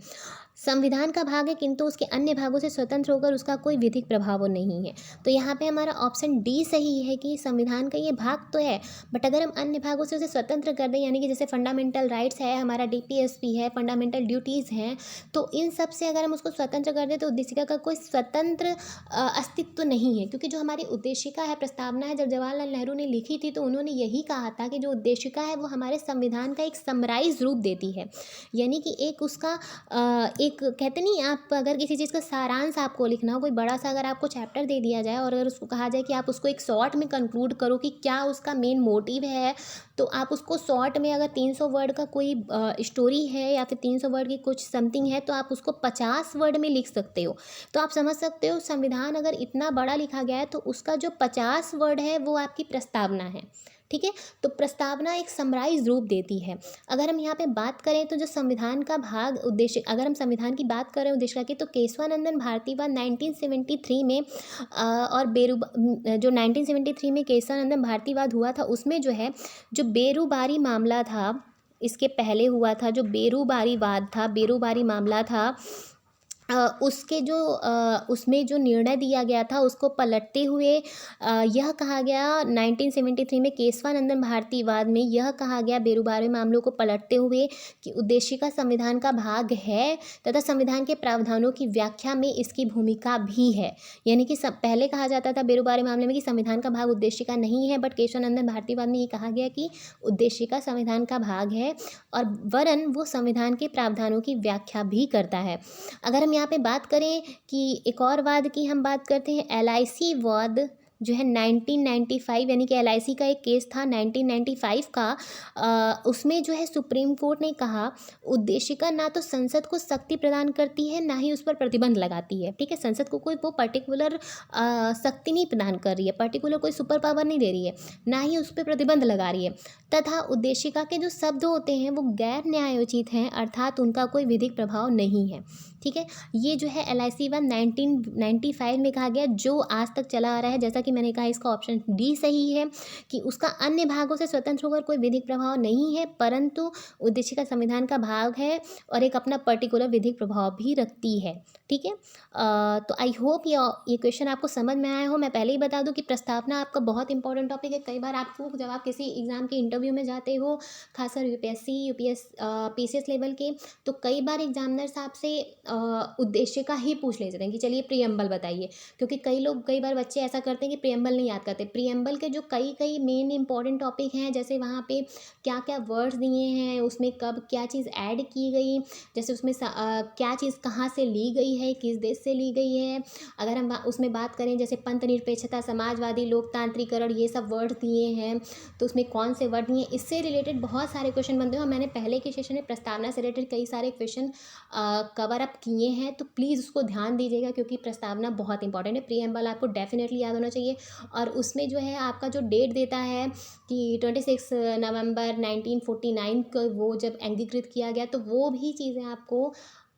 संविधान का भाग है किंतु उसके अन्य भागों से स्वतंत्र होकर उसका कोई विधिक प्रभाव नहीं है। तो यहाँ पे हमारा ऑप्शन डी सही है कि संविधान का ये भाग तो है, बट अगर हम अन्य भागों से उसे स्वतंत्र कर दें, यानी कि जैसे फंडामेंटल राइट्स है, हमारा डीपीएसपी है, फंडामेंटल ड्यूटीज़ हैं, तो इन सब से अगर हम उसको स्वतंत्र कर दें तो उद्देशिका का कोई स्वतंत्र अस्तित्व नहीं है। क्योंकि जो हमारी उद्देशिका है, प्रस्तावना है, जब जवाहरलाल नेहरू ने लिखी थी तो उन्होंने यही कहा था कि जो उद्देशिका है वो हमारे संविधान का एक समराइज रूप देती है, यानी कि एक उसका एक कहते नहीं, आप अगर किसी चीज़ का सारांश आपको लिखना हो, कोई बड़ा सा अगर आपको चैप्टर दे दिया जाए और अगर उसको कहा जाए कि आप उसको एक शॉर्ट में कंक्लूड करो कि क्या उसका मेन मोटिव है, तो आप उसको शॉर्ट में अगर 300 वर्ड का कोई स्टोरी है या फिर 300 वर्ड की कुछ समथिंग है, तो आप उसको 50 वर्ड में लिख सकते हो। तो आप समझ सकते हो संविधान अगर इतना बड़ा लिखा गया है तो उसका जो 50 वर्ड है वो आपकी प्रस्तावना है, ठीक है। तो प्रस्तावना एक समराइज रूप देती है। अगर हम यहाँ पे बात करें तो जो संविधान का भाग उद्देश्य, अगर हम संविधान की बात करें उद्देशिका की, तो केशवानंदन भारतीवाद 1973 में और जो 1973 में केशवानंदन भारतीवाद हुआ था, उसमें जो है जो बेरुबारी मामला था, इसके पहले हुआ था जो बेरुबारी वाद था, बेरुबारी मामला था, उसके जो उसमें जो निर्णय दिया गया था उसको पलटते हुए यह कहा गया 1973 में केशवानंदन भारतीवाद में यह कहा गया बेरुबारी मामलों को पलटते हुए कि उद्देशिका संविधान का भाग है तथा संविधान के प्रावधानों की व्याख्या में इसकी भूमिका भी है। यानी कि पहले कहा जाता था बेरुबारी मामले में कि संविधान का भाग उद्देशिका नहीं है, बट केशवानंदन भारतीवाद में ये कहा गया कि उद्देशिका संविधान का भाग है और वरन वो संविधान के प्रावधानों की व्याख्या भी करता है। अगर हम यहाँ पे बात करें कि एक और वाद की हम बात करते हैं, एलआईसी वाद जो है 1995, यानी कि एलआईसी का एक केस था 1995 का। उसमें जो है सुप्रीम कोर्ट ने कहा उद्देशिका ना तो संसद को शक्ति प्रदान करती है ना ही उस पर प्रतिबंध लगाती है, ठीक है। संसद को कोई वो पर्टिकुलर शक्ति नहीं प्रदान कर रही है, पर्टिकुलर कोई सुपर पावर नहीं दे रही है, ना ही उस पर प्रतिबंध लगा रही है, तथा उद्देशिका के जो शब्द होते हैं वो गैर न्यायोचित हैं, अर्थात उनका कोई विधिक प्रभाव नहीं है, ठीक है। ये जो है एलआईसी वाद 1995 में कहा गया, जो आज तक चला आ रहा है। जैसा कि मैंने कहा इसका ऑप्शन डी सही है कि उसका अन्य भागों से स्वतंत्र होकर कोई विधिक प्रभाव नहीं है, परंतु उद्देशिका संविधान का भाग है और एक अपना पर्टिकुलर विधिक प्रभाव भी रखती है, ठीक है। तो आई होप ये क्वेश्चन आपको समझ में आया हो। मैं पहले ही बता दूं कि प्रस्तावना आपका बहुत इंपॉर्टेंट टॉपिक है। कई बार आपको जब आप किसी एग्जाम के इंटरव्यू में जाते हो, खासकर यूपीएससी पीसीएस लेवल के, तो कई बार एग्जामिनर्स आपसे उद्देशिका ही पूछ लेते हैं कि चलिए प्रियम्बल बताइए, क्योंकि कई बार बच्चे ऐसा करते हैं कि प्रियम्बल नहीं याद करते। प्रियम्बल के जो कई मेन इंपॉर्टेंट टॉपिक हैं, जैसे वहाँ पे क्या क्या वर्ड्स दिए हैं, उसमें कब क्या चीज़ ऐड की गई, जैसे उसमें क्या चीज़ कहाँ से ली गई है, किस देश से ली गई है। अगर हम उसमें बात करें जैसे पंथ निरपेक्षता, समाजवादी, लोकतांत्रिकरण, ये सब वर्ड दिए हैं, तो उसमें कौन से वर्ड दिए, इससे रिलेटेड बहुत सारे क्वेश्चन बनते हैं। और मैंने पहले के सेशन में प्रस्तावना से रिलेटेड कई सारे क्वेश्चन कवर अप किए हैं, तो प्लीज़ उसको ध्यान दीजिएगा, क्योंकि प्रस्तावना बहुत इंपॉर्टेंट है। प्रीएम्बल आपको डेफिनेटली याद होना चाहिए। और उसमें जो है आपका जो डेट देता है कि 26 नवंबर 1949 को वो जब अंगीकृत किया गया, तो वो भी चीज़ें आपको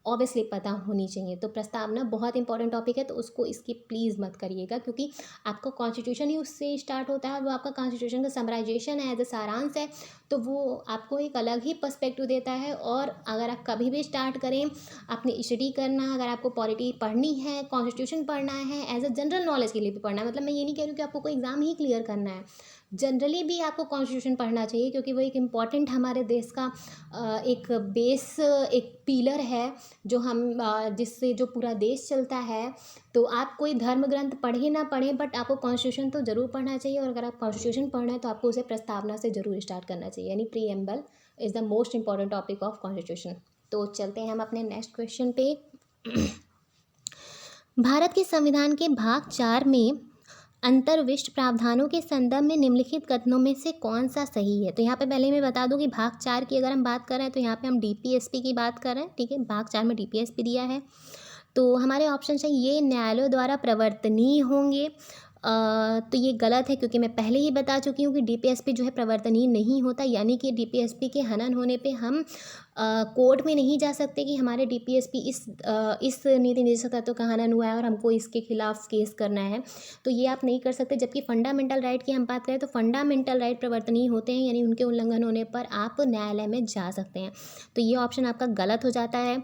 ऑब्वियसली पता होनी चाहिए। तो प्रस्तावना बहुत इंपॉर्टेंट टॉपिक है, तो उसको इसकी प्लीज़ मत करिएगा, क्योंकि आपका कॉन्स्टिट्यूशन ही उससे स्टार्ट होता है। वो आपका कॉन्स्टिट्यूशन का समराइजेशन है, एज अ सारांश है, तो वो आपको एक अलग ही पर्सपेक्टिव देता है। और अगर आप कभी भी स्टार्ट करें अपनी स्टडी करना, अगर आपको पॉलिटी पढ़नी है, कॉन्स्टिट्यूशन पढ़ना है, एज अ जनरल नॉलेज के लिए भी पढ़ना है, मतलब मैं ये नहीं कह रही हूँ कि आपको कोई एग्ज़ाम ही क्लियर करना है, जनरली भी आपको कॉन्स्टिट्यूशन पढ़ना चाहिए, क्योंकि वो एक इम्पॉर्टेंट हमारे देश का एक बेस, एक पिलर है, जो हम जिससे जो पूरा देश चलता है। तो आप कोई धर्म ग्रंथ पढ़े ना पढ़ें, बट आपको कॉन्स्टिट्यूशन तो ज़रूर पढ़ना चाहिए। और अगर आप कॉन्स्टिट्यूशन पढ़ना है तो आपको उसे प्रस्तावना से ज़रूर स्टार्ट करना चाहिए, यानी preamble is the most important topic of constitution. तो चलते हैं हम अपने नेक्स्ट क्वेश्चन पे। भारत के संविधान के भाग 4 में अंतर्विष्ट प्रावधानों के संदर्भ में निम्नलिखित कथनों में से कौन सा सही है। तो यहाँ पे पहले मैं बता दूं कि भाग 4 की अगर हम बात कर रहे हैं तो यहाँ पे हम डीपीएसपी की बात कर रहे हैं, ठीक है। भाग 4 में डीपीएसपी दिया है, तो हमारे ऑप्शन है ये न्यायालयों द्वारा प्रवर्तनीय होंगे। तो ये गलत है, क्योंकि मैं पहले ही बता चुकी हूँ कि डीपीएसपी जो है प्रवर्तनीय नहीं होता, यानी कि डीपीएसपी के हनन होने पे हम कोर्ट में नहीं जा सकते कि हमारे डीपीएसपी इस नीति निदेशक तत्व का हनन हुआ है और हमको इसके खिलाफ केस करना है, तो ये आप नहीं कर सकते। जबकि फंडामेंटल राइट की हम बात करें तो फंडामेंटल राइट प्रवर्तनीय होते हैं, यानी उनके उल्लंघन होने पर आप न्यायालय में जा सकते हैं। तो ये ऑप्शन आपका गलत हो जाता है।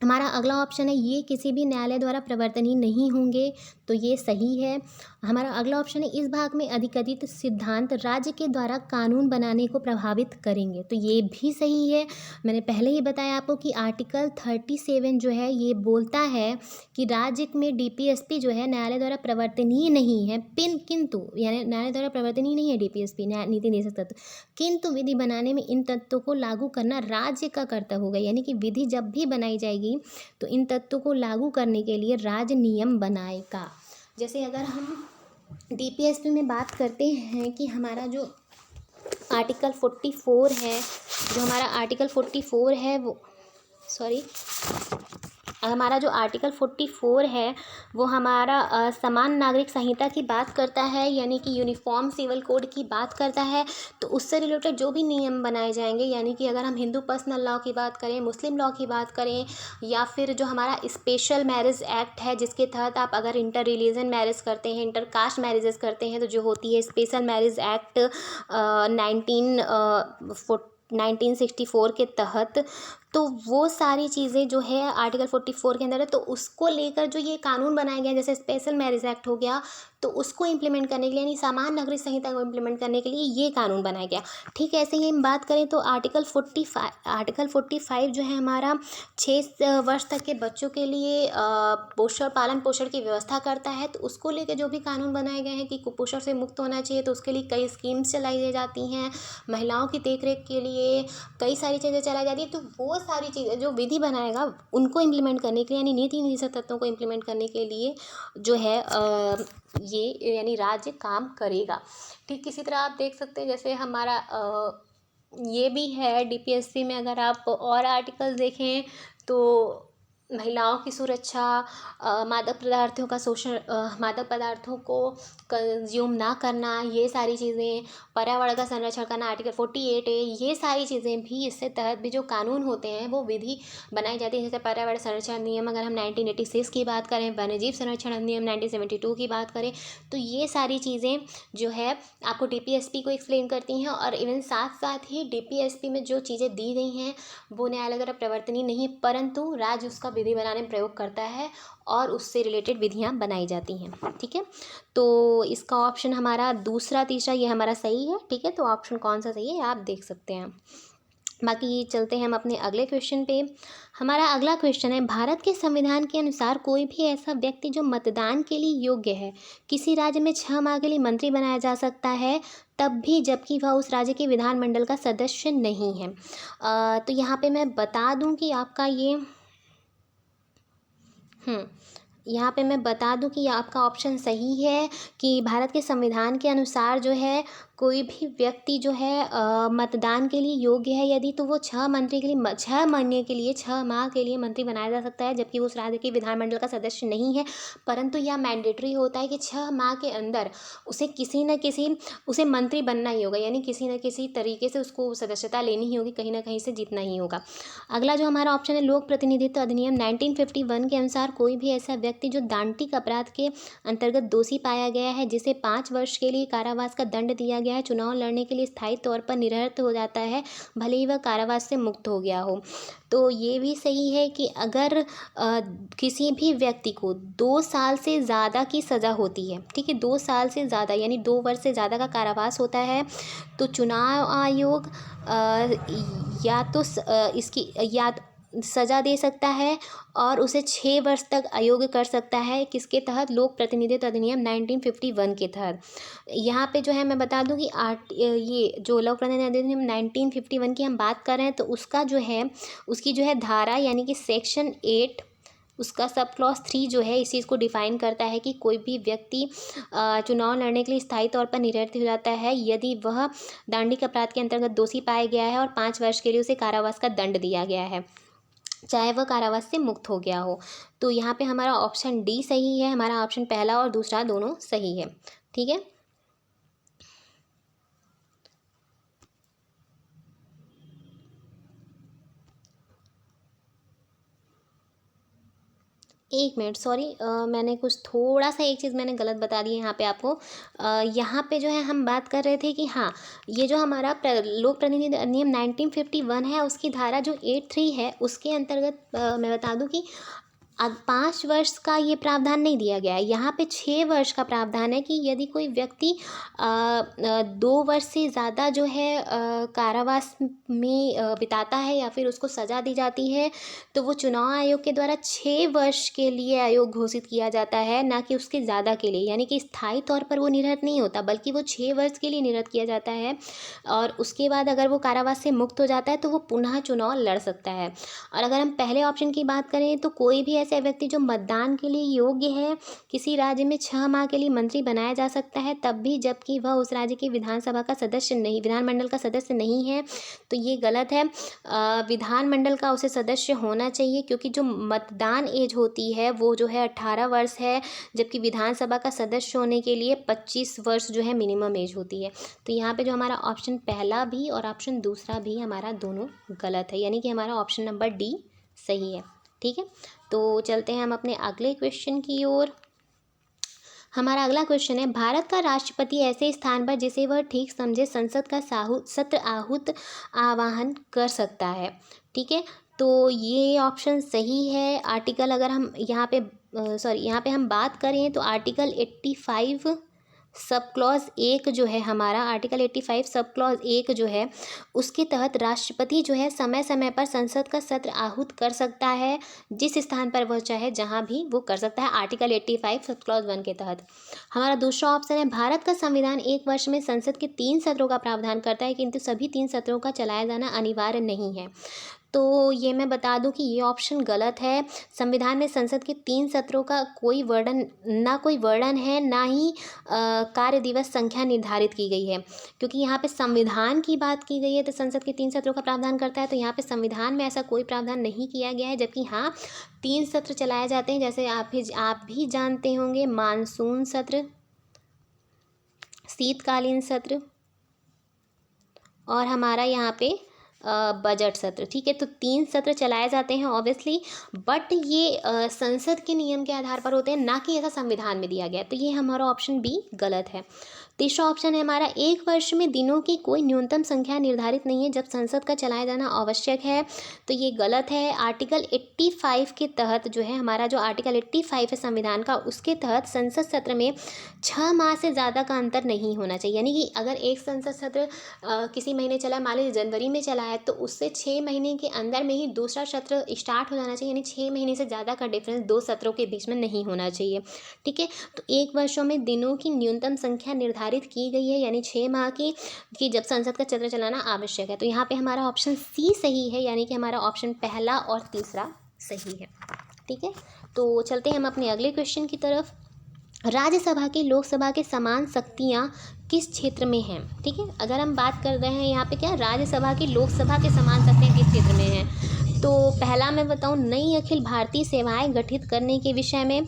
हमारा अगला ऑप्शन है ये किसी भी न्यायालय द्वारा प्रवर्तनीय नहीं होंगे, तो ये सही है। हमारा अगला ऑप्शन है इस भाग में अधिकथित सिद्धांत राज्य के द्वारा कानून बनाने को प्रभावित करेंगे, तो ये भी सही है। मैंने पहले ही बताया आपको कि आर्टिकल 37 जो है ये बोलता है कि राज्य में डीपीएसपी जो है न्यायालय द्वारा प्रवर्तनीय नहीं है, किंतु यानी न्यायालय द्वारा प्रवर्तनीय नहीं है डीपीएसपी नीति निदेशक तत्व, किंतु विधि बनाने में इन तत्वों को लागू करना राज्य का कर्तव्य होगा। यानी कि विधि जब भी बनाई जाएगी तो इन तत्वों को लागू करने के लिए राज्य नियम बनाएगा। जैसे अगर हम डीपीएसपी में बात करते हैं कि हमारा जो आर्टिकल 44 है, जो हमारा आर्टिकल 44 है वो हमारा जो आर्टिकल 44 है वो हमारा समान नागरिक संहिता की बात करता है, यानी कि यूनिफॉर्म सिविल कोड की बात करता है। तो उससे रिलेटेड जो भी नियम बनाए जाएंगे, यानी कि अगर हम हिंदू पर्सनल लॉ की बात करें, मुस्लिम लॉ की बात करें, या फिर जो हमारा स्पेशल मैरिज एक्ट है जिसके तहत आप अगर इंटर रिलीजन मैरिज करते हैं, इंटर कास्ट मैरिजेस करते हैं, तो जो होती है स्पेशल मैरिज एक्ट 1964 के तहत, तो वो सारी चीज़ें जो है आर्टिकल 44 के अंदर है। तो उसको लेकर जो ये कानून बनाया गया, जैसे स्पेशल मैरिज एक्ट हो गया, तो उसको इम्प्लीमेंट करने के लिए, यानी सामान्य नागरिक संहिता को इम्प्लीमेंट करने के लिए ये कानून बनाया गया। ठीक है, ऐसे ही हम बात करें तो आर्टिकल 45 जो है हमारा 6 वर्ष तक के बच्चों के लिए पालन पोषण की व्यवस्था करता है। तो उसको लेकर जो भी कानून बनाए गए हैं कि कुपोषण से मुक्त होना चाहिए, तो उसके लिए कई स्कीम्स चलाई जाती हैं, महिलाओं की देखरेख के लिए कई सारी चीज़ें चलाई जाती है। तो वो सारी चीज़ें जो विधि बनाएगा उनको इम्प्लीमेंट करने के लिए, यानी नीति निदेशक तत्वों को इम्प्लीमेंट करने के लिए जो है ये यानी राज्य काम करेगा। ठीक इसी तरह आप देख सकते हैं, जैसे हमारा ये भी है डीपीएससी में, अगर आप और आर्टिकल देखें तो महिलाओं की सुरक्षा, मादक पदार्थों का शोषण, मादक पदार्थों को कंज्यूम ना करना, ये सारी चीज़ें, पर्यावरण का संरक्षण करना आर्टिकल 48 है, ये सारी चीज़ें भी इससे तहत भी जो कानून होते हैं वो विधि बनाई जाती है। जैसे पर्यावरण संरक्षण नियम अगर हम 1986 की बात करें, वन्यजीव संरक्षण अधिनियम 1972 की बात करें, तो ये सारी चीज़ें जो है आपको डीपीएसपी को एक्सप्लेन करती हैं। और इवन साथ साथ ही डीपीएसपी में जो चीज़ें दी गई हैं वो न्यायालय द्वारा प्रवर्तनीय नहीं है, परंतु राज्य उसका विधि बनाने में प्रयोग करता है और उससे रिलेटेड विधियां बनाई जाती हैं। ठीक है, तो इसका ऑप्शन हमारा दूसरा, तीसरा ये हमारा सही है। ठीक है, तो ऑप्शन कौन सा सही है आप देख सकते हैं। बाकी चलते हैं हम अपने अगले क्वेश्चन पे। हमारा अगला क्वेश्चन है भारत के संविधान के अनुसार कोई भी ऐसा व्यक्ति जो मतदान के लिए योग्य है किसी राज्य में 6 माह के लिए मंत्री बनाया जा सकता है, तब भी जबकि वह उस राज्य के विधानमंडल का सदस्य नहीं है। तो यहाँ पे मैं बता दूं कि आपका ये यहाँ पे मैं बता दूं कि आपका ऑप्शन सही है कि भारत के संविधान के अनुसार जो है कोई भी व्यक्ति जो है मतदान के लिए योग्य है यदि, तो वो 6 मंत्री के लिए 6 महीने के लिए 6 माह के लिए मंत्री बनाया जा सकता है, जबकि वो उस राज्य के विधानमंडल का सदस्य नहीं है। परंतु यह मैंडेटरी होता है कि 6 माह के अंदर उसे किसी न किसी उसे मंत्री बनना ही होगा, यानी किसी न किसी तरीके से उसको सदस्यता लेनी ही होगी, कहीं ना कहीं से जीतना ही होगा। अगला जो हमारा ऑप्शन है लोक प्रतिनिधित्व अधिनियम 1951 के अनुसार कोई भी ऐसा व्यक्ति जो दांडिक अपराध के अंतर्गत दोषी पाया गया है, जिसे 5 वर्ष के लिए कारावास का दंड दिया गया है, चुनाव लड़ने के लिए स्थायी तौर पर निरस्त हो जाता है, भले ही वह कारावास से मुक्त हो गया हो। तो ये भी सही है कि अगर किसी भी व्यक्ति को 2 साल से ज़्यादा की सज़ा होती है, ठीक है, 2 साल से ज़्यादा यानी 2 वर्ष से ज़्यादा का कारावास होता है, तो चुनाव आयोग या तो इसकी या सज़ा दे सकता है और उसे 6 वर्ष तक अयोग्य कर सकता है। किसके तहत? लोक प्रतिनिधित्व अधिनियम 1951 के तहत। यहाँ पे जो है मैं बता दूँ कि ये जो लोक प्रतिनिधित्व अधिनियम 1951 की हम बात कर रहे हैं, तो उसका जो है उसकी जो है धारा यानी कि सेक्शन 8 उसका सब क्लॉज 3 जो है इस चीज़ को डिफाइन करता है कि कोई भी व्यक्ति चुनाव लड़ने के लिए स्थायी तौर पर निरस्त हो जाता है यदि वह दांडिक अपराध के अंतर्गत दोषी पाया गया है और 5 वर्ष के लिए उसे कारावास का दंड दिया गया है, चाहे वह कारावास से मुक्त हो गया हो। तो यहाँ पे हमारा ऑप्शन डी सही है, हमारा ऑप्शन पहला और दूसरा दोनों सही है। ठीक है, एक मिनट, सॉरी, मैंने कुछ थोड़ा सा एक चीज़ मैंने गलत बता दी है यहाँ पे आपको। यहाँ पे जो है हम बात कर रहे थे कि हाँ, ये जो हमारा लोक प्रतिनिधि अधिनियम 1951 है उसकी धारा जो 83 है उसके अंतर्गत मैं बता दूँ कि अब 5 वर्ष का ये प्रावधान नहीं दिया गया है, यहाँ पे 6 वर्ष का प्रावधान है कि यदि कोई व्यक्ति 2 वर्ष से ज़्यादा जो है कारावास में बिताता है या फिर उसको सज़ा दी जाती है तो वो चुनाव आयोग के द्वारा 6 वर्ष के लिए आयोग घोषित किया जाता है, ना कि उसके ज़्यादा के लिए, यानी कि स्थायी तौर पर वो निरस्त नहीं होता बल्कि वो 6 वर्ष के लिए निरस्त किया जाता है और उसके बाद अगर वो कारावास से मुक्त हो जाता है तो वो पुनः चुनाव लड़ सकता है। और अगर हम पहले ऑप्शन की बात करें तो कोई भी ऐसे व्यक्ति जो मतदान के लिए योग्य है किसी राज्य में 6 माह के लिए मंत्री बनाया जा सकता है, तब भी जबकि वह उस राज्य की विधानसभा का सदस्य नहीं, विधानमंडल का सदस्य नहीं है, तो ये गलत है। विधानमंडल का उसे सदस्य होना चाहिए क्योंकि जो मतदान एज होती है वो जो है 18 वर्ष है, जबकि विधानसभा का सदस्य होने के लिए 25 वर्ष जो है मिनिमम एज होती है। तो यहाँ पे जो हमारा ऑप्शन पहला भी और ऑप्शन दूसरा भी हमारा दोनों गलत है, यानी कि हमारा ऑप्शन नंबर डी सही है। ठीक है, तो चलते हैं हम अपने अगले क्वेश्चन की ओर। हमारा अगला क्वेश्चन है, भारत का राष्ट्रपति ऐसे स्थान पर जिसे वह ठीक समझे संसद का सत्र आह्वान कर सकता है। ठीक है, तो ये ऑप्शन सही है। आर्टिकल अगर हम यहाँ पे यहाँ पे हम बात करें तो आर्टिकल 85 सब क्लॉज 1 जो है हमारा, आर्टिकल 85 सब क्लॉज 1 जो है उसके तहत राष्ट्रपति जो है समय समय पर संसद का सत्र आहूत कर सकता है जिस स्थान पर वह चाहे, जहां भी वो कर सकता है, आर्टिकल 85 सब क्लॉज 1 के तहत। हमारा दूसरा ऑप्शन है, भारत का संविधान 1 वर्ष में संसद के 3 सत्रों का प्रावधान करता है किंतु सभी 3 सत्रों का चलाया जाना अनिवार्य नहीं है। तो ये मैं बता दूं कि ये ऑप्शन गलत है। संविधान में संसद के 3 सत्रों का कोई वर्णन है, ना ही कार्य दिवस संख्या निर्धारित की गई है, क्योंकि यहाँ पे संविधान की बात की गई है तो संसद के 3 सत्रों का प्रावधान करता है, तो यहाँ पे संविधान में ऐसा कोई प्रावधान नहीं किया गया है। जबकि हाँ, 3 सत्र चलाए जाते हैं, जैसे आप भी जानते होंगे, मानसून सत्र, शीतकालीन सत्र और हमारा यहाँ पे बजट सत्र। ठीक है, तो 3 सत्र चलाए जाते हैं ऑब्वियसली, बट ये संसद के नियम के आधार पर होते हैं, ना कि ऐसा संविधान में दिया गया है। तो ये हमारा ऑप्शन बी गलत है। तीसरा ऑप्शन है हमारा, 1 वर्ष में दिनों की कोई न्यूनतम संख्या निर्धारित नहीं है जब संसद का चलाया जाना आवश्यक है, तो ये गलत है। आर्टिकल 85 के तहत जो है हमारा, जो आर्टिकल 85 है संविधान का, उसके तहत संसद सत्र में 6 माह से ज़्यादा का अंतर नहीं होना चाहिए। यानी कि अगर एक संसद सत्र किसी महीने चला है, मान लीजिए जनवरी में चला है, तो उससे 6 महीने के अंदर में ही दूसरा सत्र स्टार्ट हो जाना चाहिए, यानी 6 महीने से ज़्यादा का डिफरेंस 2 सत्रों के बीच में नहीं होना चाहिए। ठीक है, तो 1 वर्षों में दिनों की न्यूनतम संख्या निर्धारित की गई है, यानी 6 माह की, कि जब संसद का सत्र चलाना आवश्यक है। तो यहाँ पे हमारा ऑप्शन सी सही है, यानी कि हमारा ऑप्शन पहला और तीसरा सही है। ठीक है, तो चलते हैं हम अपने अगले क्वेश्चन की तरफ। राज्यसभा की लोकसभा के समान शक्तियाँ किस क्षेत्र में हैं? ठीक है, अगर हम बात कर रहे हैं यहाँ पे क्या, राज्यसभा की लोकसभा के समान शक्तियाँ किस क्षेत्र में हैं, तो पहला मैं बताऊँ, नई अखिल भारतीय सेवाएं गठित करने के विषय में,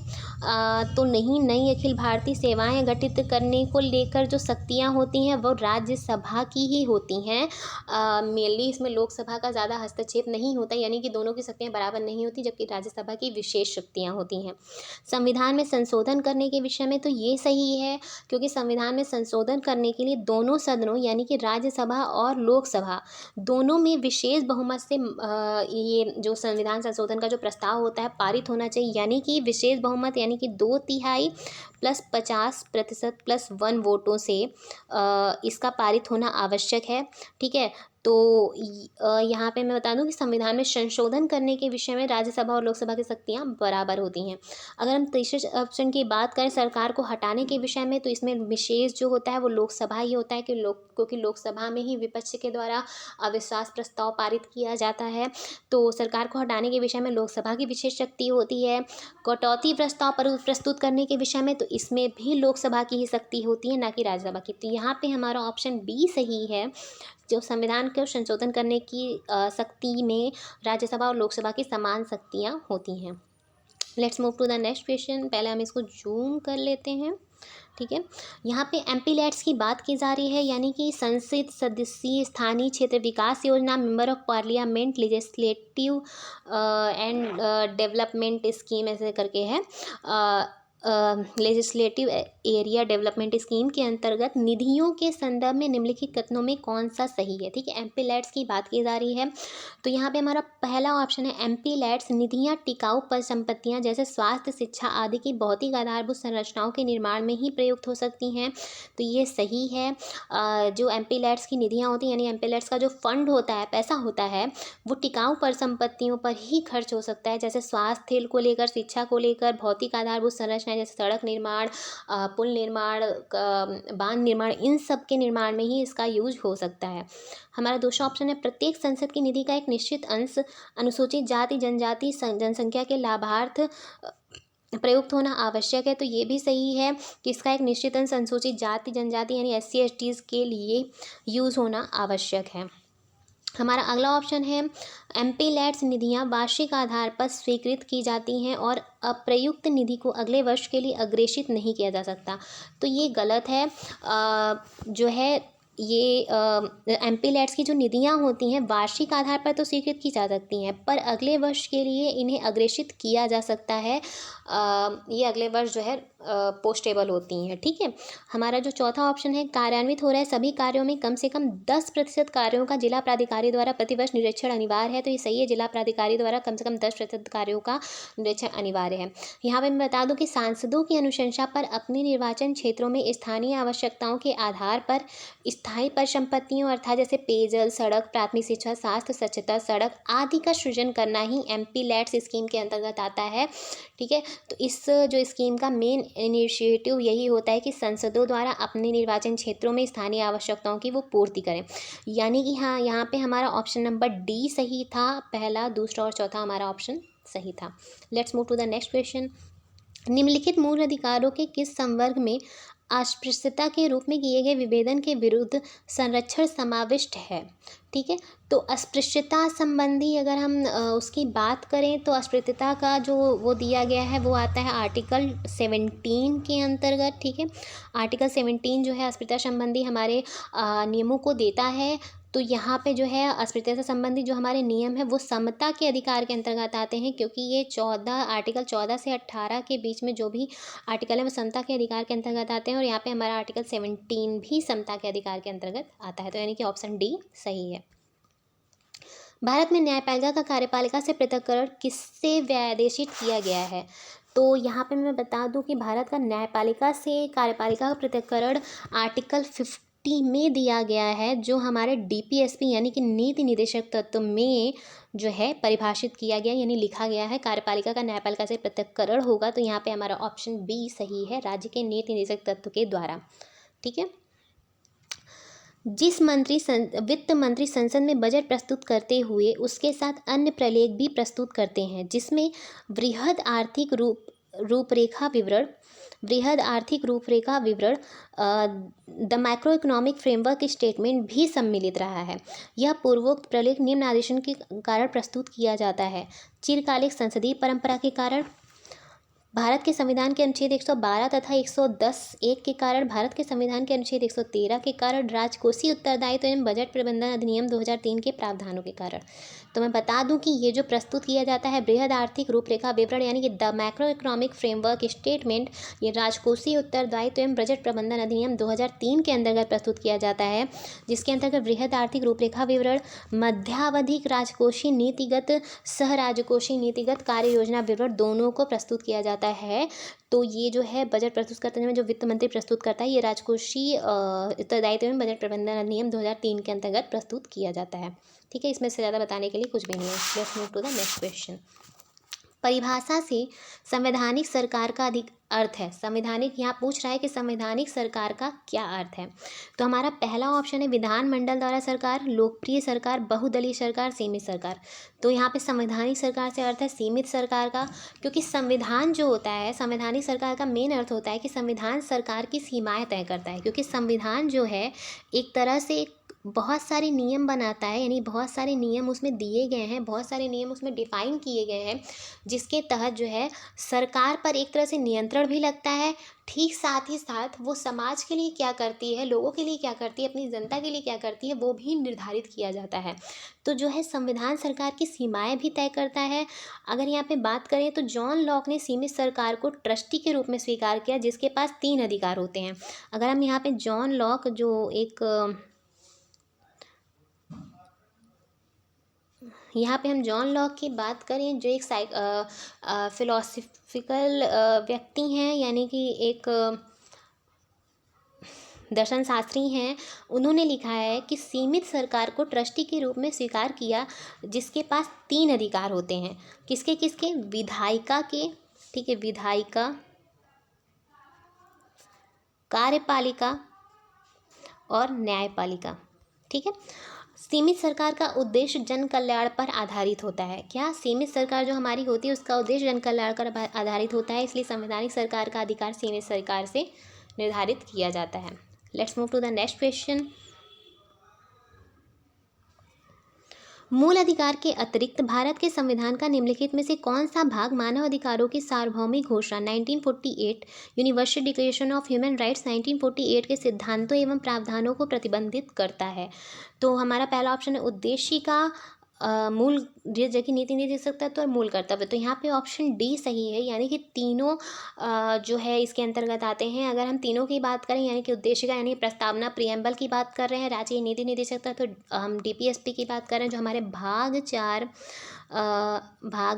तो नहीं, नई अखिल भारतीय सेवाएं गठित करने को लेकर जो शक्तियाँ होती हैं वो राज्यसभा की ही होती हैं। मेनली इसमें लोकसभा का ज़्यादा हस्तक्षेप नहीं होता, यानी कि दोनों की शक्तियाँ बराबर नहीं होती, जबकि राज्यसभा की विशेष शक्तियाँ होती हैं। संविधान में संशोधन करने के विषय में तो ये सही है, क्योंकि संविधान में संशोधन करने के लिए दोनों सदनों यानी कि राज्यसभा और लोकसभा दोनों में विशेष बहुमत से ये जो संविधान संशोधन का जो प्रस्ताव होता है पारित होना चाहिए, यानी कि विशेष बहुमत यानी कि 2/3 प्लस 50% प्लस 1 वोटों से इसका पारित होना आवश्यक है। ठीक है, यहाँ पे मैं बता दूं कि संविधान में संशोधन करने के विषय में राज्यसभा और लोकसभा की शक्तियाँ बराबर होती हैं। अगर हम तीसरे ऑप्शन की बात करें सरकार को हटाने के विषय में, तो इसमें विशेष जो होता है वो लोकसभा ही होता है क्योंकि लोकसभा में ही विपक्ष के द्वारा अविश्वास प्रस्ताव पारित किया जाता है। तो सरकार को हटाने के विषय में लोकसभा की विशेष शक्ति होती है। कटौती प्रस्ताव प्रस्तुत करने के विषय में तो इसमें भी लोकसभा की ही शक्ति होती है, ना कि राज्यसभा की। तो यहाँ पे हमारा ऑप्शन बी सही है, जो संविधान को संशोधन करने की शक्ति में राज्यसभा और लोकसभा की समान शक्तियाँ होती हैं। Let's move to the next question. पहले हम इसको जूम कर लेते हैं, ठीक है। यहाँ पे एमपीलैट्स की बात की जा रही है, यानी कि संसद सदस्य स्थानीय क्षेत्र विकास योजना, member of parliament, legislative and development scheme ऐसे करके है, लेजिस्लेटिव एरिया डेवलपमेंट स्कीम के अंतर्गत निधियों के संदर्भ में निम्नलिखित कथनों में कौन सा सही है, ठीक है। एमपीलैट्स की बात की जा रही है, तो यहाँ पे हमारा पहला ऑप्शन है एमपीलैट्स निधियाँ टिकाऊ परिसंपत्तियाँ जैसे स्वास्थ्य, शिक्षा आदि की भौतिक आधारभूत संरचनाओं के निर्माण में ही प्रयुक्त हो सकती हैं, तो ये सही है। जो एमपीलैट्स की निधियाँ होती हैं, यानी एमपीलैट्स का जो फंड होता है, पैसा होता है, वो टिकाऊ परिसंपत्तियों पर ही खर्च हो सकता है, जैसे स्वास्थ्य को लेकर, शिक्षा को लेकर, भौतिक आधारभूत संरचना जैसे सड़क निर्माण, पुल निर्माण, बांध निर्माण, इन सब के निर्माण में ही इसका यूज हो सकता है। हमारा दूसरा ऑप्शन है प्रत्येक संसद की निधि का एक निश्चित अंश अनुसूचित जाति जनजाति जनसंख्या के लाभार्थ प्रयुक्त होना आवश्यक है, तो ये भी सही है कि इसका एक निश्चित अंश अनुसूचित जाति जनजाति यानी SC STs के लिए यूज़ होना आवश्यक है। हमारा अगला ऑप्शन है एमपीलैट्स निधियां वार्षिक आधार पर स्वीकृत की जाती हैं और अप्रयुक्त निधि को अगले वर्ष के लिए अग्रेषित नहीं किया जा सकता, तो ये गलत है। जो है ये एमपीलैट्स की जो निधियां होती हैं वार्षिक आधार पर तो स्वीकृत की जा सकती हैं, पर अगले वर्ष के लिए इन्हें अग्रेषित किया जा सकता है। ये अगले वर्ष जो है पोस्टेबल होती हैं, ठीक है। हमारा जो चौथा ऑप्शन है कार्यान्वित हो रहे सभी कार्यों में कम से कम 10% कार्यों का जिला प्राधिकारी द्वारा प्रतिवर्ष निरीक्षण अनिवार्य है, तो ये सही है, जिला प्राधिकारी द्वारा कम से कम 10% कार्यों का निरीक्षण अनिवार्य है। यहाँ पर मैं बता दूँ कि सांसदों की अनुशंसा पर अपने निर्वाचन क्षेत्रों में स्थानीय आवश्यकताओं के आधार पर स्थायी परिसंपत्तियों अर्थात जैसे पेयजल, सड़क, प्राथमिक शिक्षा, स्वास्थ्य, स्वच्छता, सड़क आदि का सृजन करना ही एमपीलैट्स स्कीम के अंतर्गत आता है, ठीक है। तो इस जो स्कीम का मेन इनिशिएटिव यही होता है कि संसदों द्वारा अपने निर्वाचन क्षेत्रों में स्थानीय आवश्यकताओं की वो पूर्ति करें, यानी कि हाँ, यहाँ पे हमारा ऑप्शन नंबर डी सही था, पहला, दूसरा और चौथा हमारा ऑप्शन सही था। Let's move to the next question. निम्नलिखित मूल अधिकारों के किस संवर्ग में अस्पृश्यता के रूप में किए गए विभेदन के विरुद्ध संरक्षण समाविष्ट है, ठीक है। तो अस्पृश्यता संबंधी अगर हम उसकी बात करें तो अस्पृश्यता का जो वो दिया गया है वो आता है आर्टिकल 17 के अंतर्गत, ठीक है। आर्टिकल 17 जो है अस्पृश्यता संबंधी हमारे नियमों को देता है, तो यहाँ पे जो है अस्पृश्यता संबंधी जो हमारे नियम है वो समता के अधिकार के अंतर्गत आते हैं, क्योंकि ये आर्टिकल 14 से 18 के बीच में जो भी आर्टिकल है वो समता के अधिकार के अंतर्गत आते हैं, और यहाँ पे हमारा आर्टिकल 17 भी समता के अधिकार के अंतर्गत आता है, तो यानी कि ऑप्शन डी सही है। भारत में न्यायपालिका का कार्यपालिका से पृथक्करण किससे व्यादेशित किया गया है, तो यहाँ पे मैं बता दूं कि भारत का न्यायपालिका से कार्यपालिका का पृथक्करण आर्टिकल 50 में दिया गया है, जो हमारे DPSP यानी कि नीति निदेशक तत्व में जो है परिभाषित किया गया, यानी लिखा गया है कार्यपालिका का न्यायपालिका से पृथक्करण होगा, तो यहाँ पे हमारा ऑप्शन बी सही है, राज्य के नीति निदेशक तत्व के द्वारा, ठीक है। जिस वित्त मंत्री संसद में बजट प्रस्तुत करते हुए उसके साथ अन्य प्रलेख भी प्रस्तुत करते हैं, जिसमें वृहद आर्थिक रूपरेखा विवरण the macro economic framework statement भी सम्मिलित रहा है। यह पूर्वोक्त प्रलेख निम्न आदेशों के कारण प्रस्तुत किया जाता है। चिरकालिक संसदीय परंपरा के कारण, भारत के संविधान के अनुच्छेद 112 तथा 110(1) के कारण, भारत के संविधान के अनुच्छेद 113 के कारण, राजकोषीय उत्तरदायित्व एवं बजट प्रबंधन अधिनियम 2003 के प्रावधानों के कारण। तो मैं बता दूं कि ये जो प्रस्तुत किया जाता है बृहद आर्थिक रूपरेखा विवरण यानी कि the macro economic framework statement, ये राजकोषीय उत्तरदायित्व एवं बजट प्रबंधन अधिनियम 2003 के अंतर्गत प्रस्तुत किया जाता है, जिसके अंतर्गत बृहद आर्थिक रूपरेखा विवरण, मध्यावधिक राजकोषीय नीतिगत, सह राजकोषीय नीतिगत कार्य योजना विवरण दोनों को प्रस्तुत किया जाता करता है, तो ये जो है बजट प्रस्तुत करते समय जो वित्त मंत्री प्रस्तुत करता है, ये राजकोषीय उत्तरदायित्व एवं बजट प्रबंधन अधिनियम 2003 के अंतर्गत प्रस्तुत किया जाता है। ठीक है, इसमें से ज़्यादा बताने के लिए कुछ भी नहीं है। Let's move to the next question. परिभाषा से संवैधानिक सरकार का अधिक अर्थ है। संवैधानिक, यहाँ पूछ रहा है कि संवैधानिक सरकार का क्या अर्थ है। तो हमारा पहला ऑप्शन है विधानमंडल द्वारा सरकार, लोकप्रिय सरकार, बहुदलीय सरकार, सीमित सरकार। तो यहाँ पे संवैधानिक सरकार से अर्थ है सीमित सरकार का, क्योंकि संविधान जो होता है, संवैधानिक सरकार का मेन अर्थ होता है कि संविधान सरकार की सीमाएं तय करता है, क्योंकि संविधान जो है एक तरह से बहुत सारे नियम बनाता है, यानी बहुत सारे नियम उसमें दिए गए हैं, बहुत सारे नियम उसमें डिफाइन किए गए हैं, जिसके तहत जो है सरकार पर एक तरह से नियंत्रण भी लगता है। ठीक साथ ही साथ वो समाज के लिए क्या करती है, लोगों के लिए क्या करती है, अपनी जनता के लिए क्या करती है, वो भी निर्धारित किया जाता है। तो जो है संविधान सरकार की सीमाएं भी तय करता है। अगर यहाँ पे बात करें तो जॉन लॉक ने सीमित सरकार को ट्रस्टी के रूप में स्वीकार किया, जिसके पास 3 अधिकार होते हैं। अगर हम यहाँ पे जॉन लॉक जो एक यहाँ पे हम जॉन लॉक की बात करें, जो एक फिलोसफिकल व्यक्ति हैं, यानी कि एक दर्शन शास्त्री हैं, उन्होंने लिखा है कि सीमित सरकार को ट्रस्टी के रूप में स्वीकार किया, जिसके पास 3 अधिकार होते हैं। किसके किसके? विधायिका के, ठीक है, विधायिका, कार्यपालिका और न्यायपालिका। ठीक है, सीमित सरकार का उद्देश्य जन कल्याण पर आधारित होता है। क्या? सीमित सरकार जो हमारी होती है उसका उद्देश्य जन कल्याण पर आधारित होता है, इसलिए संवैधानिक सरकार का अधिकार सीमित सरकार से निर्धारित किया जाता है। Let's move to the next question. मूल अधिकार के अतिरिक्त भारत के संविधान का निम्नलिखित में से कौन सा भाग मानव अधिकारों की सार्वभौमिक घोषणा 1948 universal declaration of human rights 1948 के सिद्धांतों एवं प्रावधानों को प्रतिबंधित करता है? तो हमारा पहला ऑप्शन है उद्देशिका, मूल जो कि नीति निर्देशक तत्व और मूल कर्तव्य। तो यहाँ पे ऑप्शन डी सही है, यानी कि तीनों जो है इसके अंतर्गत आते हैं। अगर हम तीनों की बात करें, यानी कि उद्देशिका यानी प्रस्तावना प्रियम्बल की बात कर रहे हैं, राज्य नीति निर्देशक तत्व, तो हम डीपीएसपी की बात कर रहे हैं, जो हमारे भाग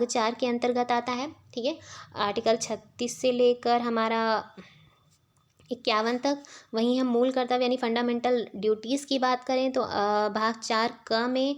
4 के अंतर्गत आता है। ठीक है, आर्टिकल 36 से लेकर हमारा 51 तक। वहीं हम मूल कर्तव्य यानी फंडामेंटल ड्यूटीज़ की बात करें तो भाग 4 क में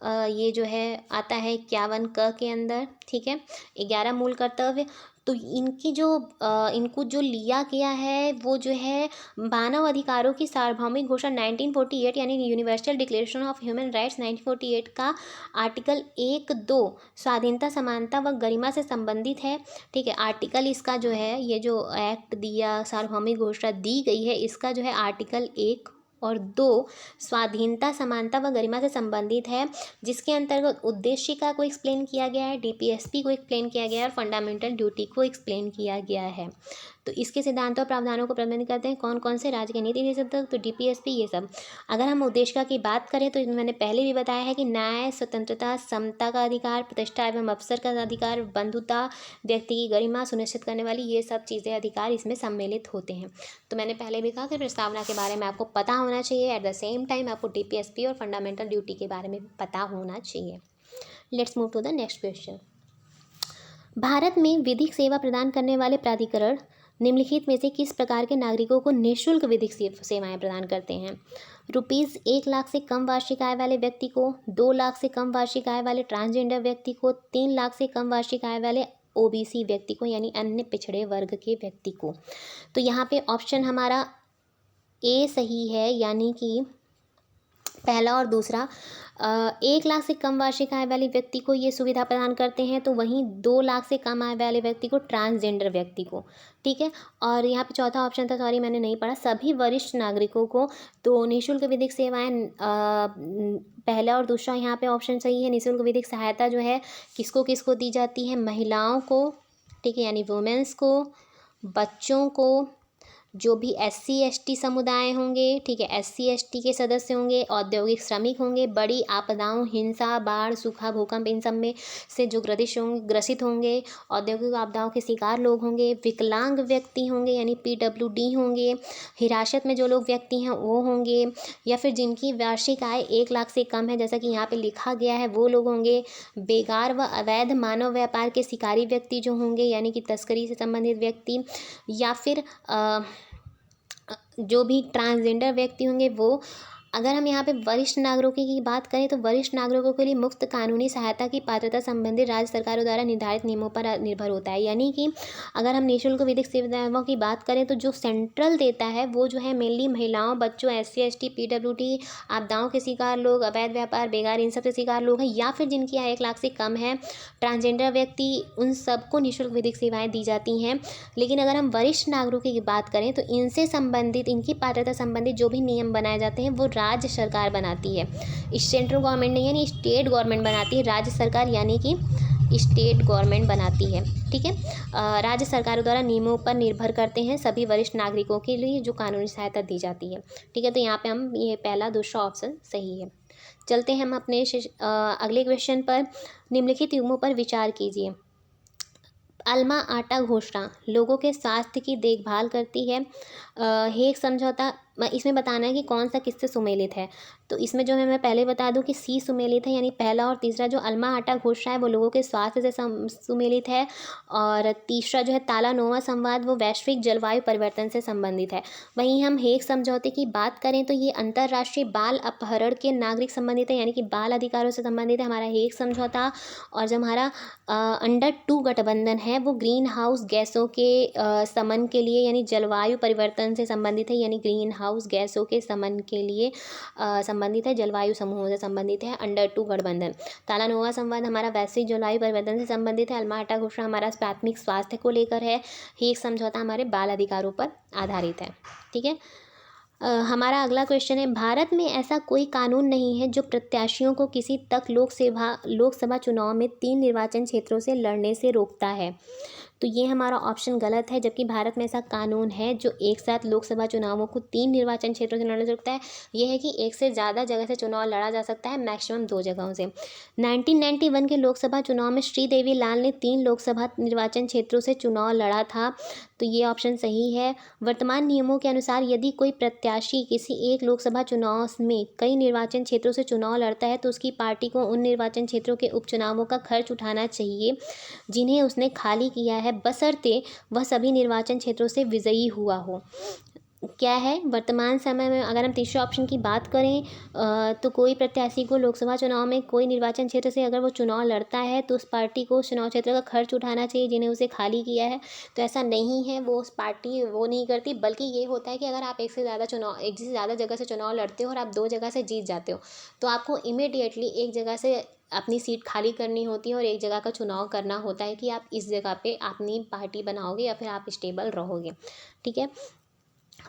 ये जो है आता है 51 क के अंदर। ठीक है, 11 मूल कर्तव्य। तो इनको जो लिया गया है वो जो है मानव अधिकारों की सार्वभौमिक घोषणा 1948 यानी universal declaration of human rights 1948 का आर्टिकल 1-2 स्वाधीनता, समानता व गरिमा से संबंधित है। ठीक है, आर्टिकल इसका जो है, ये जो एक्ट दिया, सार्वभौमिक घोषणा दी गई है, इसका जो है आर्टिकल 1 और 2 स्वाधीनता, समानता व गरिमा से संबंधित है, जिसके अंतर्गत उद्देशिका को एक्सप्लेन किया गया है, डीपीएसपी को एक्सप्लेन किया गया है और फंडामेंटल ड्यूटी को एक्सप्लेन किया गया है। तो इसके सिद्धांतों और प्रावधानों को प्रतिबंधित करते हैं कौन कौन से? राज्य के नीति निर्देशक, तो डीपीएसपी, ये सब। अगर हम उद्देशिका की बात करें तो मैंने पहले भी बताया है कि न्याय, स्वतंत्रता, समता का अधिकार, प्रतिष्ठा एवं अवसर का अधिकार, बंधुता, व्यक्ति की गरिमा सुनिश्चित करने वाली ये सब चीज़ें, अधिकार इसमें सम्मिलित होते हैं। तो मैंने पहले भी कहा कि प्रस्तावना के बारे में आपको पता होना चाहिए, एट द सेम टाइम आपको डीपीएसपी और फंडामेंटल ड्यूटी के बारे में पता होना चाहिए। Let's move to the next question. Bharat में विधिक सेवा प्रदान करने वाले प्राधिकरण निम्नलिखित में से किस प्रकार के नागरिकों को निःशुल्क विधिक सेवाएं प्रदान करते हैं? रुपीज़ 1 लाख से कम वार्षिक आय वाले व्यक्ति को, 2 लाख से कम वार्षिक आय वाले ट्रांसजेंडर व्यक्ति को, 3 लाख से कम वार्षिक आय वाले ओबीसी व्यक्ति को, यानी अन्य पिछड़े वर्ग के व्यक्ति को। तो यहाँ पे ऑप्शन हमारा ए सही है, यानी कि पहला और दूसरा। 1 लाख से कम वार्षिक आय वाले व्यक्ति को ये सुविधा प्रदान करते हैं, तो वहीं 2 लाख से कम आय वाले व्यक्ति को, ट्रांसजेंडर व्यक्ति को। ठीक है, और यहाँ पे चौथा ऑप्शन था, सॉरी मैंने नहीं पढ़ा, सभी वरिष्ठ नागरिकों को। तो निःशुल्क विधिक सेवाएं, पहला और दूसरा यहाँ पे ऑप्शन सही है। निःशुल्क विधिक सहायता जो है किसको किसको दी जाती है? महिलाओं को, ठीक है, यानी वुमेन्स को, बच्चों को, जो भी SC ST समुदाय होंगे, ठीक है, SC ST के सदस्य होंगे, औद्योगिक श्रमिक होंगे, बड़ी आपदाओं, हिंसा, बाढ़, सूखा, भूकंप, इन सब में से जो ग्रसित होंगे, औद्योगिक आपदाओं के शिकार लोग होंगे, विकलांग व्यक्ति होंगे यानी PWD होंगे, हिरासत में जो लोग व्यक्ति हैं वो होंगे, या फिर जिनकी वार्षिक आय 1 लाख से कम है, जैसा कि यहाँ पे लिखा गया है, वो लोग होंगे, बेगार व अवैध मानव व्यापार के शिकारी व्यक्ति जो होंगे यानी कि तस्करी से संबंधित व्यक्ति, या फिर जो भी ट्रांसजेंडर व्यक्ति होंगे वो। अगर हम यहाँ पे वरिष्ठ नागरिकों की बात करें तो वरिष्ठ नागरिकों के लिए मुफ्त कानूनी सहायता की पात्रता संबंधित राज्य सरकारों द्वारा निर्धारित नियमों पर निर्भर होता है। यानी कि अगर हम निःशुल्क विधिक सेवाओं की बात करें तो जो सेंट्रल देता है वो जो है मेनली महिलाओं, बच्चों, SC ST, PWD, आपदाओं के शिकार लोग, अवैध व्यापार, बेगार, इन सब से शिकार लोग हैं, या फिर जिनकी आय 1 लाख से कम है, ट्रांसजेंडर व्यक्ति, उन सबको निःशुल्क विधिक सेवाएँ दी जाती हैं। लेकिन अगर हम वरिष्ठ नागरिकों की बात करें तो इनसे संबंधित, इनकी पात्रता संबंधित जो भी नियम बनाए जाते हैं वो राज्य सरकार बनाती है। इस सेंट्रल गवर्नमेंट नहीं यानी स्टेट गवर्नमेंट बनाती है, राज्य सरकार यानी कि स्टेट गवर्नमेंट बनाती है, ठीक है। राज्य सरकारों द्वारा नियमों पर निर्भर करते हैं सभी वरिष्ठ नागरिकों के लिए जो कानूनी सहायता दी जाती है, ठीक है। तो यहाँ पे हम ये पहला दूसरा ऑप्शन सही है। चलते हैं हम अपने अगले क्वेश्चन पर। निम्नलिखित युग्मों पर विचार कीजिए। अल्मा आटा घोषणा लोगों के स्वास्थ्य की देखभाल करती है। हेग समझौता, इसमें बताना है कि कौन सा किससे सुमेलित है। तो इसमें जो है मैं पहले बता दूं कि सी सुमेलित है, यानी पहला और तीसरा जो अल्मा आटा घोषणा है वो लोगों के स्वास्थ्य से सुमेलित है, और तीसरा जो है तालानोवा संवाद वो वैश्विक जलवायु परिवर्तन से संबंधित है। वहीं हम हेग समझौते की बात करें तो ये अंतर्राष्ट्रीय बाल अपहरण के नागरिक संबंधित है, यानी कि बाल अधिकारों से संबंधित है हमारा हेग समझौता। और जो हमारा अंडर 2 गठबंधन है वो ग्रीन हाउस गैसों के समन के लिए यानी जलवायु परिवर्तन से संबंधित है, यानी ग्रीन हाउस गैसों के समन के लिए संबंधित है, जलवायु समूहों से संबंधित है अंडर 2 गठबंधन। तालानोवा संवाद हमारा वैश्विक जलवायु परिवर्तन से संबंधित है। अल्मा आटा घोषणा हमारा प्राथमिक स्वास्थ्य को लेकर है। हेग समझौता हमारे बाल अधिकारों पर आधारित है, ठीक है। हमारा अगला क्वेश्चन है, भारत में ऐसा कोई कानून नहीं है जो प्रत्याशियों को किसी तक लोकसभा चुनाव में 3 निर्वाचन क्षेत्रों से लड़ने से रोकता है। तो ये हमारा ऑप्शन गलत है, जबकि भारत में ऐसा कानून है जो एक साथ लोकसभा चुनावों को 3 निर्वाचन क्षेत्रों से लड़ने से रोकता है। यह है कि एक से ज़्यादा जगह से चुनाव लड़ा जा सकता है, मैक्सिमम 2 जगहों से। 1991 के लोकसभा चुनाव में श्रीदेवी लाल ने 3 लोकसभा निर्वाचन क्षेत्रों से चुनाव लड़ा था, तो ये ऑप्शन सही है। वर्तमान नियमों के अनुसार यदि कोई प्रत्याशी किसी एक लोकसभा चुनाव में कई निर्वाचन क्षेत्रों से चुनाव लड़ता है तो उसकी पार्टी को उन निर्वाचन क्षेत्रों के उपचुनावों का खर्च उठाना चाहिए जिन्हें उसने खाली किया है, बशर्ते वह सभी निर्वाचन क्षेत्रों से विजयी हुआ हो। क्या है वर्तमान समय में, अगर हम तीसरे ऑप्शन की बात करें तो कोई प्रत्याशी को लोकसभा चुनाव में कोई निर्वाचन क्षेत्र से अगर वो चुनाव लड़ता है तो उस पार्टी को उस चुनाव क्षेत्र का खर्च उठाना चाहिए जिन्हें उसे खाली किया है। तो ऐसा नहीं है, वो उस पार्टी वो नहीं करती, बल्कि ये होता है कि अगर आप एक से ज़्यादा जगह से चुनाव लड़ते हो और आप 2 जगह से जीत जाते हो तो आपको इमीडिएटली एक जगह से अपनी सीट खाली करनी होती है और एक जगह का चुनाव करना होता है कि आप इस जगह पे अपनी पार्टी बनाओगे या फिर आप स्टेबल रहोगे, ठीक है।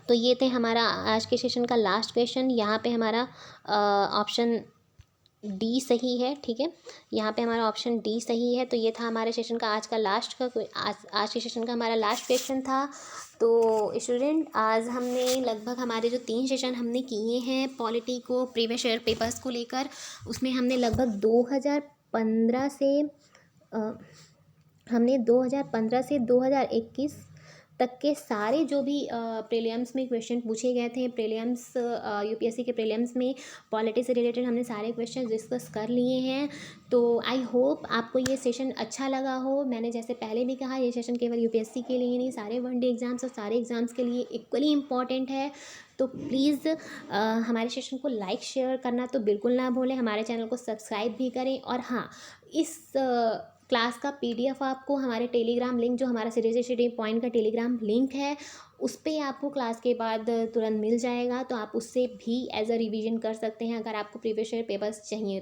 तो ये थे हमारा आज के सेशन का लास्ट क्वेश्चन। यहाँ पे हमारा ऑप्शन डी सही है, ठीक है। यहाँ पे हमारा ऑप्शन डी सही है। तो ये था हमारे सेशन का आज के सेशन का हमारा लास्ट क्वेश्चन था। तो स्टूडेंट, आज हमने लगभग हमारे जो 3 सेशन हमने किए हैं पॉलिटी को प्रीवियस ईयर पेपर्स को लेकर, उसमें हमने लगभग 2015 से 2021 तक के सारे जो भी प्रीलिम्स में क्वेश्चन पूछे गए थे, यूपीएससी के प्रीलिम्स में पॉलिटी से रिलेटेड हमने सारे क्वेश्चन डिस्कस कर लिए हैं। तो आई होप आपको ये सेशन अच्छा लगा हो। मैंने जैसे पहले भी कहा, ये सेशन केवल यूपीएससी के लिए नहीं, सारे वनडे एग्ज़ाम्स और सारे एग्ज़ाम्स के लिए इक्वली इम्पॉर्टेंट है। तो प्लीज़ हमारे सेशन को लाइक शेयर करना तो बिल्कुल ना भूलें, हमारे चैनल को सब्सक्राइब भी करें। और हाँ, इस क्लास का PDF आपको हमारे टेलीग्राम लिंक, जो हमारा सीरियस स्टडी पॉइंट का टेलीग्राम लिंक है, उस पर आपको क्लास के बाद तुरंत मिल जाएगा। तो आप उससे भी एज अ रिवीजन कर सकते हैं अगर आपको प्रीवियस ईयर पेपर्स चाहिए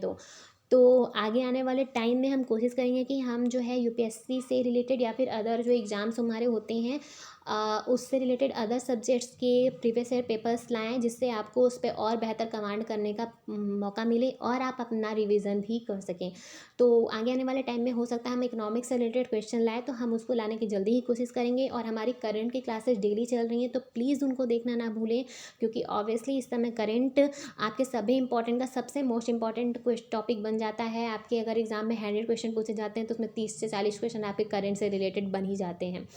तो आगे आने वाले टाइम में हम कोशिश करेंगे कि हम जो है यूपीएससी से रिलेटेड या फिर अदर जो एग्ज़ाम्स हमारे होते हैं उससे रिलेटेड अदर सब्जेक्ट्स के प्रीवियस ईयर पेपर्स लाएँ, जिससे आपको उस पे और बेहतर कमांड करने का मौका मिले और आप अपना रिवीजन भी कर सकें। तो आगे आने वाले टाइम में हो सकता है हम इकोनॉमिक्स से रिलेटेड क्वेश्चन लाएँ, तो हम उसको लाने की जल्दी ही कोशिश करेंगे। और हमारी करंट की क्लासेस डेली चल रही हैं, तो प्लीज़ उनको देखना ना भूलें, क्योंकि ऑब्वियसली इस समय करंट आपके सभी इंपॉर्टेंट का सबसे मोस्ट इंपॉर्टेंट टॉपिक बन जाता है। आपके अगर एग्जाम में 100 क्वेश्चन पूछे जाते हैं, तो उसमें 30 से 40 क्वेश्चन आपके करंट से रिलेटेड बन ही जाते हैं।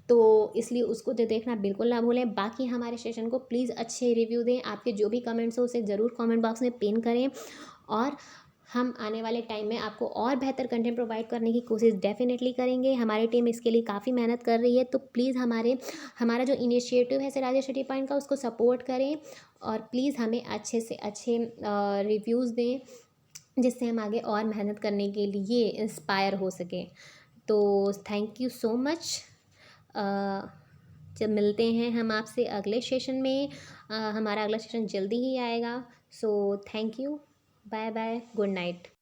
तो इसलिए उसको तो देखना बिल्कुल ना भूलें। बाकी हमारे सेशन को प्लीज़ अच्छे रिव्यू दें। आपके जो भी कमेंट्स हो उसे ज़रूर कमेंट बॉक्स में पिन करें, और हम आने वाले टाइम में आपको और बेहतर कंटेंट प्रोवाइड करने की कोशिश डेफिनेटली करेंगे। हमारी टीम इसके लिए काफ़ी मेहनत कर रही है, तो प्लीज़ हमारा जो इनिशिएटिव है सिराज स्टडी पॉइंट का, उसको सपोर्ट करें, और प्लीज़ हमें अच्छे से अच्छे रिव्यूज़ दें, जिससे हम आगे और मेहनत करने के लिए इंस्पायर हो सकें। तो थैंक यू सो मच। जब मिलते हैं हम आपसे अगले सेशन में, हमारा अगला सेशन जल्दी ही आएगा। So thank you, bye bye, good night.